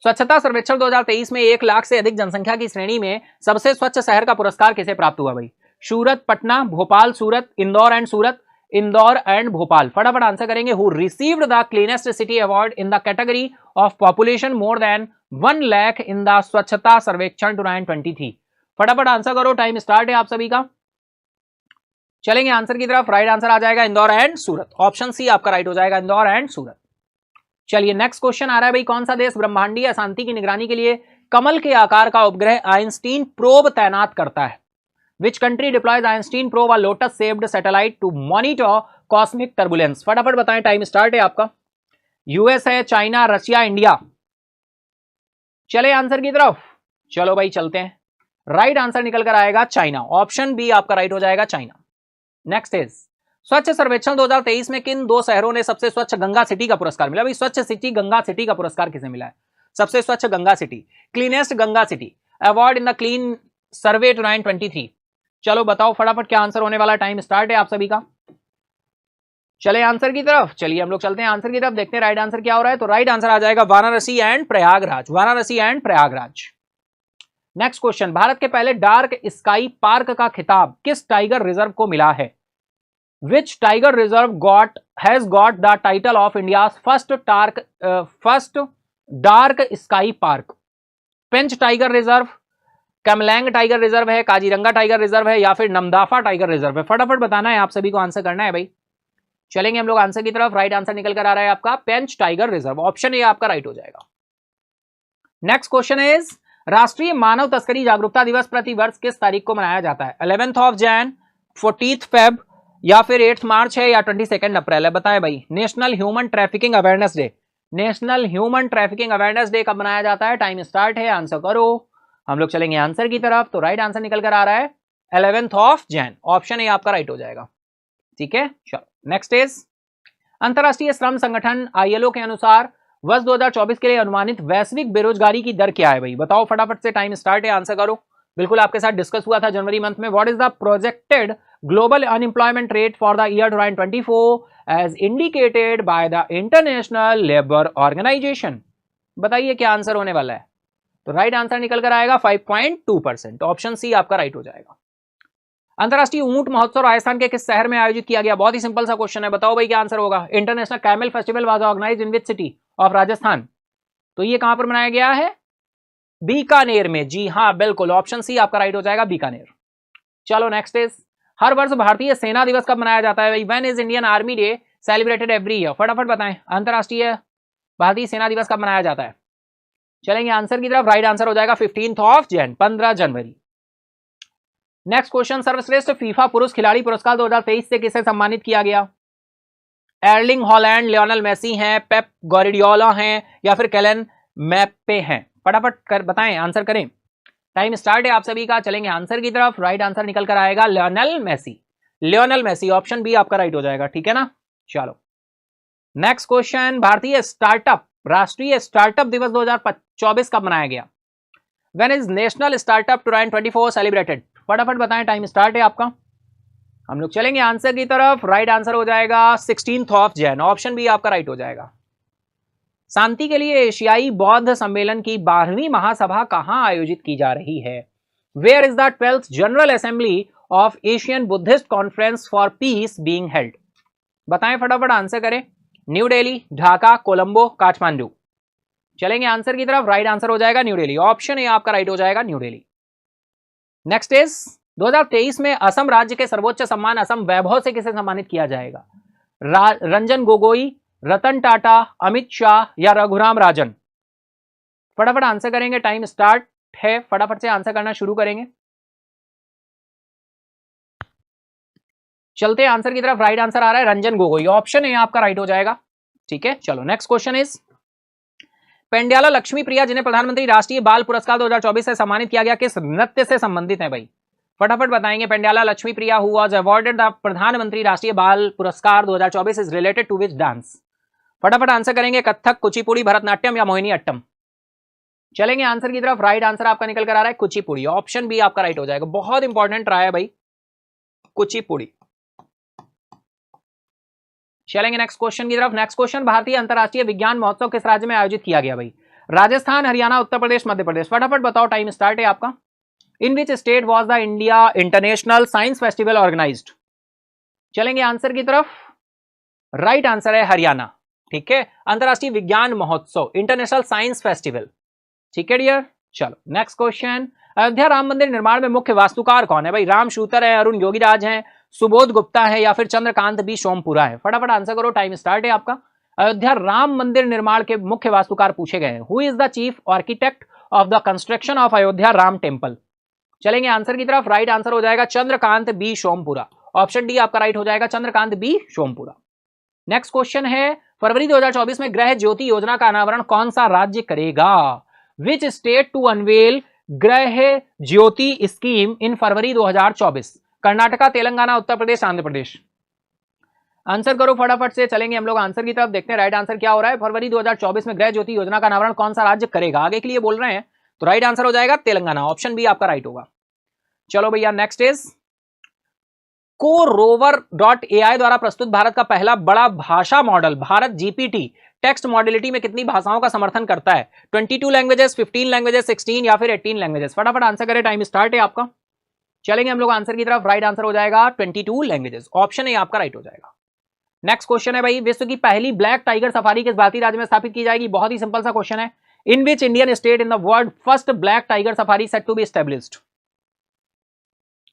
स्वच्छता सर्वेक्षण 2023 में 1 लाख से अधिक जनसंख्या की श्रेणी में सबसे स्वच्छ शहर का पुरस्कार किसे प्राप्त हुआ भाई? Surat, Patna, Bhopal, Surat, Indore and Surat, Indore and Bhopal? फटाफट आंसर करेंगे। Who received the cleanest city award in the category of population more than 1 lakh in the Swachhata सर्वेक्षण 2023? फटाफट आंसर करो, टाइम स्टार्ट है आप सभी का। चलेंगे आंसर की तरफ। राइट आंसर आ जाएगा Indore and Surat, option C आपका राइट हो जाएगा, इंदौर एंड सूरत। चलिए नेक्स्ट क्वेश्चन आ रहा है भाई, कौन सा देश ब्रह्मांडीय अशांति की निगरानी के लिए कमल के आकार का उपग्रह आइंस्टीन प्रोब तैनात करता है? Which country deploys Einstein probe a lotus shaped satellite to monitor cosmic turbulence? फटाफट बताएं, टाइम स्टार्ट है आपका। यूएस है, चाइना, रशिया, इंडिया? चले आंसर की तरफ। चलो भाई चलते हैं। राइट आंसर निकल कर आएगा चाइना, ऑप्शन बी आपका राइट हो जाएगा, चाइना। नेक्स्ट इज, स्वच्छ सर्वेक्षण 2023 में किन 2 शहरों ने सबसे स्वच्छ गंगा सिटी का पुरस्कार मिला? भाई स्वच्छ सिटी गंगा सिटी का पुरस्कार किसे मिला है? सबसे स्वच्छ Ganga city, cleanest Ganga city award in the clean survey 2023? चलो बताओ फटाफट क्या आंसर होने वाला, टाइम स्टार्ट है आप सभी का। चले आंसर की तरफ। चलिए हम लोग चलते हैं आंसर की तरफ, देखते हैं राइट आंसर क्या हो रहा है। तो राइट आंसर आ जाएगा Varanasi and Prayagraj, Varanasi and Prayagraj. Next question, Bharat के पहले डार्क स्काई पार्क का खिताब किस टाइगर रिजर्व को मिला है? Which tiger reserve has got the title of India's first dark sky park? Pench Tiger Reserve, Kamlang tiger reserve है, काजीरंगा टाइगर रिजर्व है, या फिर नमदाफा टाइगर रिजर्व है? फटाफट बताना है, आप सभी को आंसर करना है भाई। चलेंगे हम लोग आंसर की तरफ। राइट आंसर निकल कर आ रहा है आपका पेंच टाइगर रिजर्व, ऑप्शन ए आपका राइट हो जाएगा। नेक्स्ट क्वेश्चन इज, राष्ट्रीय मानव तस्करी जागरूकता दिवस प्रति वर्ष किस तारीख को मनाया जाता है? 11th of Jain, 14th Feb, या फिर 8th मार्च है, या 22 अप्रैल है? बताएं भाई। National human trafficking awareness day, national human trafficking awareness day कब मनाया जाता है? टाइम स्टार्ट है, आंसर करो। हम लोग चलेंगे आंसर की तरफ। तो राइट आंसर निकल कर आ रहा है 11th of Jan, option A आपका राइट हो जाएगा। ठीक है, चलो नेक्स्ट इज, अंतरराष्ट्रीय श्रम संगठन ILO के अनुसार वर्ष 2024 के लिए अनुमानित वैश्विक बेरोजगारी की दर क्या है भाई? बताओ फटाफट से, टाइम स्टार्ट है, आंसर करो। बिल्कुल आपके साथ डिस्कस हुआ था जनवरी मंथ में। What is the projected global unemployment rate for the year 2024 as indicated by the international labour organisation? बताइए क्या आंसर होने वाला है? तो राइट आंसर निकल कर आएगा 5.2%, ऑप्शन सी आपका राइट हो जाएगा। अंतरराष्ट्रीय ऊंट महोत्सव राजस्थान के किस शहर में आयोजित किया गया? बहुत ही सिंपल सा क्वेश्चन है, बताओ भाई क्या आंसर होगा? International camel festival was organised in which city of Rajasthan? तो ये कहां पर मनाया गया है? बीकानेर में। जी हाँ बिल्कुल, ऑप्शन सी आपका राइट हो जाएगा, बीकानेर। चलो नेक्स्ट इज, हर वर्ष भारतीय सेना दिवस कब मनाया जाता है भाई? When is Indian army day celebrated every year? फटाफट बताएं, अंतरराष्ट्रीय भारतीय सेना दिवस कब मनाया जाता है? चलेंगे आंसर की तरफ। राइट आंसर हो जाएगा 15th of Jain, 15 January. Next question, सर्वश्रेष्ठ फीफा पुरुष खिलाड़ी पुरस्कार 2023 से किसे सम्मानित किया गया? एर्लिंग हॉलैंड, लियोनेल मेसी हैं, पेप ग्वार्डियोला हैं, या फिर केलन मैप्पे हैं? फटाफट कर बताएं, आंसर करें। टाइम स्टार्ट है आप सभी का। चलेंगे आंसर की तरफ। राइट आंसर निकल कर आएगा Lionel Messi, Lionel Messi, option B आपका राइट हो जाएगा। ठीक है ना, चलो नेक्स्ट क्वेश्चन, भारतीय स्टार्टअप राष्ट्रीय स्टार्टअप दिवस 2024 कब मनाया गया? When is national startup 2024 celebrated? फटाफट बताएं, टाइम स्टार्ट है आपका। हम लोग चलेंगे आंसर की तरफ। राइट आंसर हो जाएगा 16th of Jan, option B आपका राइट हो जाएगा। शांति के लिए एशियाई बौद्ध सम्मेलन की 12वीं महासभा कहां आयोजित की जा रही है? Where is the 12th general assembly of Asian Buddhist conference for peace being held? बताएं फटाफट, आंसर करें। न्यू दिल्ली, ढाका, कोलंबो, काठमांडू? चलेंगे आंसर की तरफ। राइट आंसर हो जाएगा न्यू दिल्ली, ऑप्शन ए आपका राइट हो जाएगा, न्यू दिल्ली। नेक्स्ट इज, 2023 में असम राज्य के सर्वोच्च सम्मान असम वैभव से किसे सम्मानित किया जाएगा? रंजन गोगोई, रतन टाटा, अमित शाह, या रघुराम राजन? फटाफट आंसर करेंगे, टाइम स्टार्ट है, फटाफट से आंसर करना शुरू करेंगे। चलते हैं आंसर की तरफ। राइट आंसर आ रहा है रंजन गोगोई, ऑप्शन ए आपका राइट हो जाएगा। ठीक है, चलो नेक्स्ट क्वेश्चन इज, पेंड्याला लक्ष्मी प्रिया जिन्हें प्रधानमंत्री राष्ट्रीय बाल पुरस्कार 2024 से सम्मानित किया गया किस नृत्य से संबंधित है भाई? फटाफट बताएंगे। Pendyala Lakshmi Priya who was awarded the Pradhanmantri Rashtriya Bal Puraskar 2024 is related to which dance? फटाफट आंसर करेंगे। कथक, कुचिपुड़ी, भरतनाट्यम, या मोहिनी अट्टम? चलेंगे आंसर की तरफ। राइट आंसर आपका निकल कर आ रहा है कुचिपुड़ी, ऑप्शन बी आपका राइट हो जाएगा। बहुत इंपॉर्टेंट रहा है भाई कुचिपुड़ी। चलेंगे नेक्स्ट क्वेश्चन की तरफ। नेक्स्ट क्वेश्चन, भारतीय अंतरराष्ट्रीय विज्ञान महोत्सव किस राज्य में आयोजित किया गया भाई? राजस्थान, हरियाणा, उत्तर प्रदेश, मध्य प्रदेश? फटाफट बताओ, टाइम स्टार्ट है आपका। In which state was the India international science festival organised? चलेंगे आंसर की तरफ। राइट आंसर है हरियाणा। ठीक है, अंतरराष्ट्रीय विज्ञान महोत्सव, इंटरनेशनल साइंस फेस्टिवल। ठीक है डियर, चलो नेक्स्ट क्वेश्चन, अयोध्या राम मंदिर निर्माण में मुख्य वास्तुकार कौन है भाई? राम शूतर है, अरुण योगीराज हैं, सुबोध गुप्ता है, या फिर चंद्रकांत बी सोमपुरा है? फटाफट आंसर करो, टाइम स्टार्ट है आपका। अयोध्या राम मंदिर निर्माण के मुख्य वास्तुकार पूछे गए हैं। Who is the chief architect of the construction of Ayodhya Ram temple? चलेंगे आंसर की तरफ। राइट आंसर हो जाएगा Chandrakant B Sompura, option D आपका राइट हो जाएगा, Chandrakant B Sompura. Next question है, फरवरी 2024 में गृह ज्योति योजना का अनावरण कौन सा राज्य करेगा? Which state to unveil Griha Jyoti scheme in February 2024? Karnataka, Telangana, Uttar Pradesh, Andhra Pradesh? Answer करो फटाफट से। चलेंगे हम लोग आंसर की तरफ, देखते हैं राइट आंसर क्या हो रहा है। फरवरी 2024 में गृह ज्योति योजना का अनावरण कौन सा राज्य करेगा, आगे के लिए बोल रहे हैं, तो राइट आंसर हो जाएगा तेलंगाना, ऑप्शन बी आपका राइट होगा। चलो भैया नेक्स्ट इज, CoRover.ai द्वारा प्रस्तुत भारत का पहला बड़ा भाषा model Bharat GPT text modality में कितनी भाषाओं का समर्थन करता है? 22 लैंग्वेजेस, 15 लैंग्वेजेस, 16 या फिर 18 लैंग्वेजेस? फटाफट आंसर करें, टाइम स्टार्ट है आपका। चलेंगे हम लोग आंसर की तरफ। राइट आंसर हो जाएगा 22 लैंग्वेजेस, ऑप्शन ए आपका राइट हो जाएगा। नेक्स्ट क्वेश्चन है भाई, विश्व की पहली ब्लैक टाइगर सफारी किस भारतीय राज्य में स्थापित की जाएगी? बहुत ही सिंपल सा क्वेश्चन है, in which Indian state in the world first black tiger safari set to be established?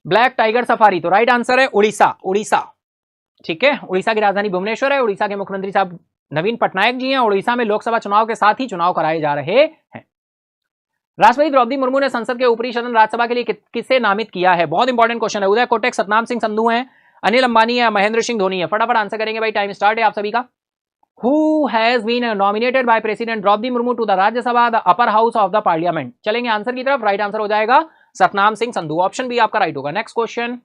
Black tiger safari, तो राइट आंसर है उड़ीसा। उड़ीसा, ठीक है, उड़ीसा की राजधानी भुवनेश्वर है। उड़ीसा के मुख्यमंत्री साहब नवीन पटनायक जी हैं। उड़ीसा में लोकसभा चुनाव के साथ ही चुनाव कराए जा रहे हैं। राष्ट्रपति द्रौपदी मुर्मू ने संसद के ऊपरी सदन राज्यसभा के लिए किसे नामित किया है? बहुत इंपॉर्टेंट क्वेश्चन है। उदय कोटक, सतनाम सिंह संधू हैं, अनिल अंबानी है, महेंद्र सिंह धोनी है। फटाफट आंसर करेंगे भाई, टाइम स्टार्ट है आप सभी का। Who has been nominated by President Draupadi Murmu to the Rajya Sabha, the upper house of the Parliament? चलेंगे आंसर की तरफ। राइट आंसर हो जाएगा सतनाम सिंह संधू। ऑप्शन बी आपका राइट होगा। नेक्स्ट क्वेश्चन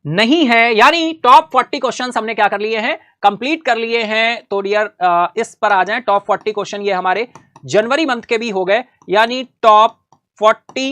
नहीं है, यानी टॉप 40 क्वेश्चन हमने क्या कर लिए हैं? कंप्लीट कर लिए हैं। तो डियर इस पर आ जाएं। टॉप 40 क्वेश्चन ये हमारे जनवरी मंथ के भी हो गए, यानी top 40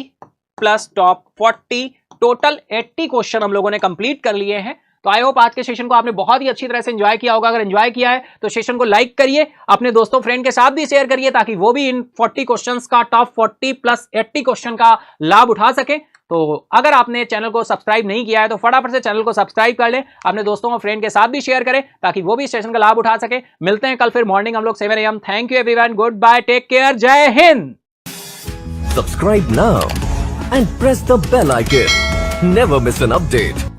plus top 40, total 80 question हम लोगों ने कंप्लीट कर लिए हैं। तो आई होप आज के सेशन को आपने बहुत ही अच्छी तरह से एंजॉय किया होगा। अगर एंजॉय किया है तो सेशन को लाइक करिए, अपने दोस्तों फ्रेंड के साथ भी शेयर करिए, ताकि वो भी इन 40 क्वेश्चंस का, टॉप 40 प्लस 80 क्वेश्चन का लाभ उठा सके। तो अगर आपने चैनल को सब्सक्राइब नहीं किया है तो फटाफट से चैनल को सब्सक्राइब कर लें, अपने दोस्तों और फ्रेंड के साथ भी शेयर करें, ताकि वो भी इस सेशन का लाभ उठा सके। मिलते हैं कल फिर मॉर्निंग हम लोग 7 AM। Thank you everyone, good bye, take care, Jai Hind. Subscribe now and press the bell icon. Never miss an update.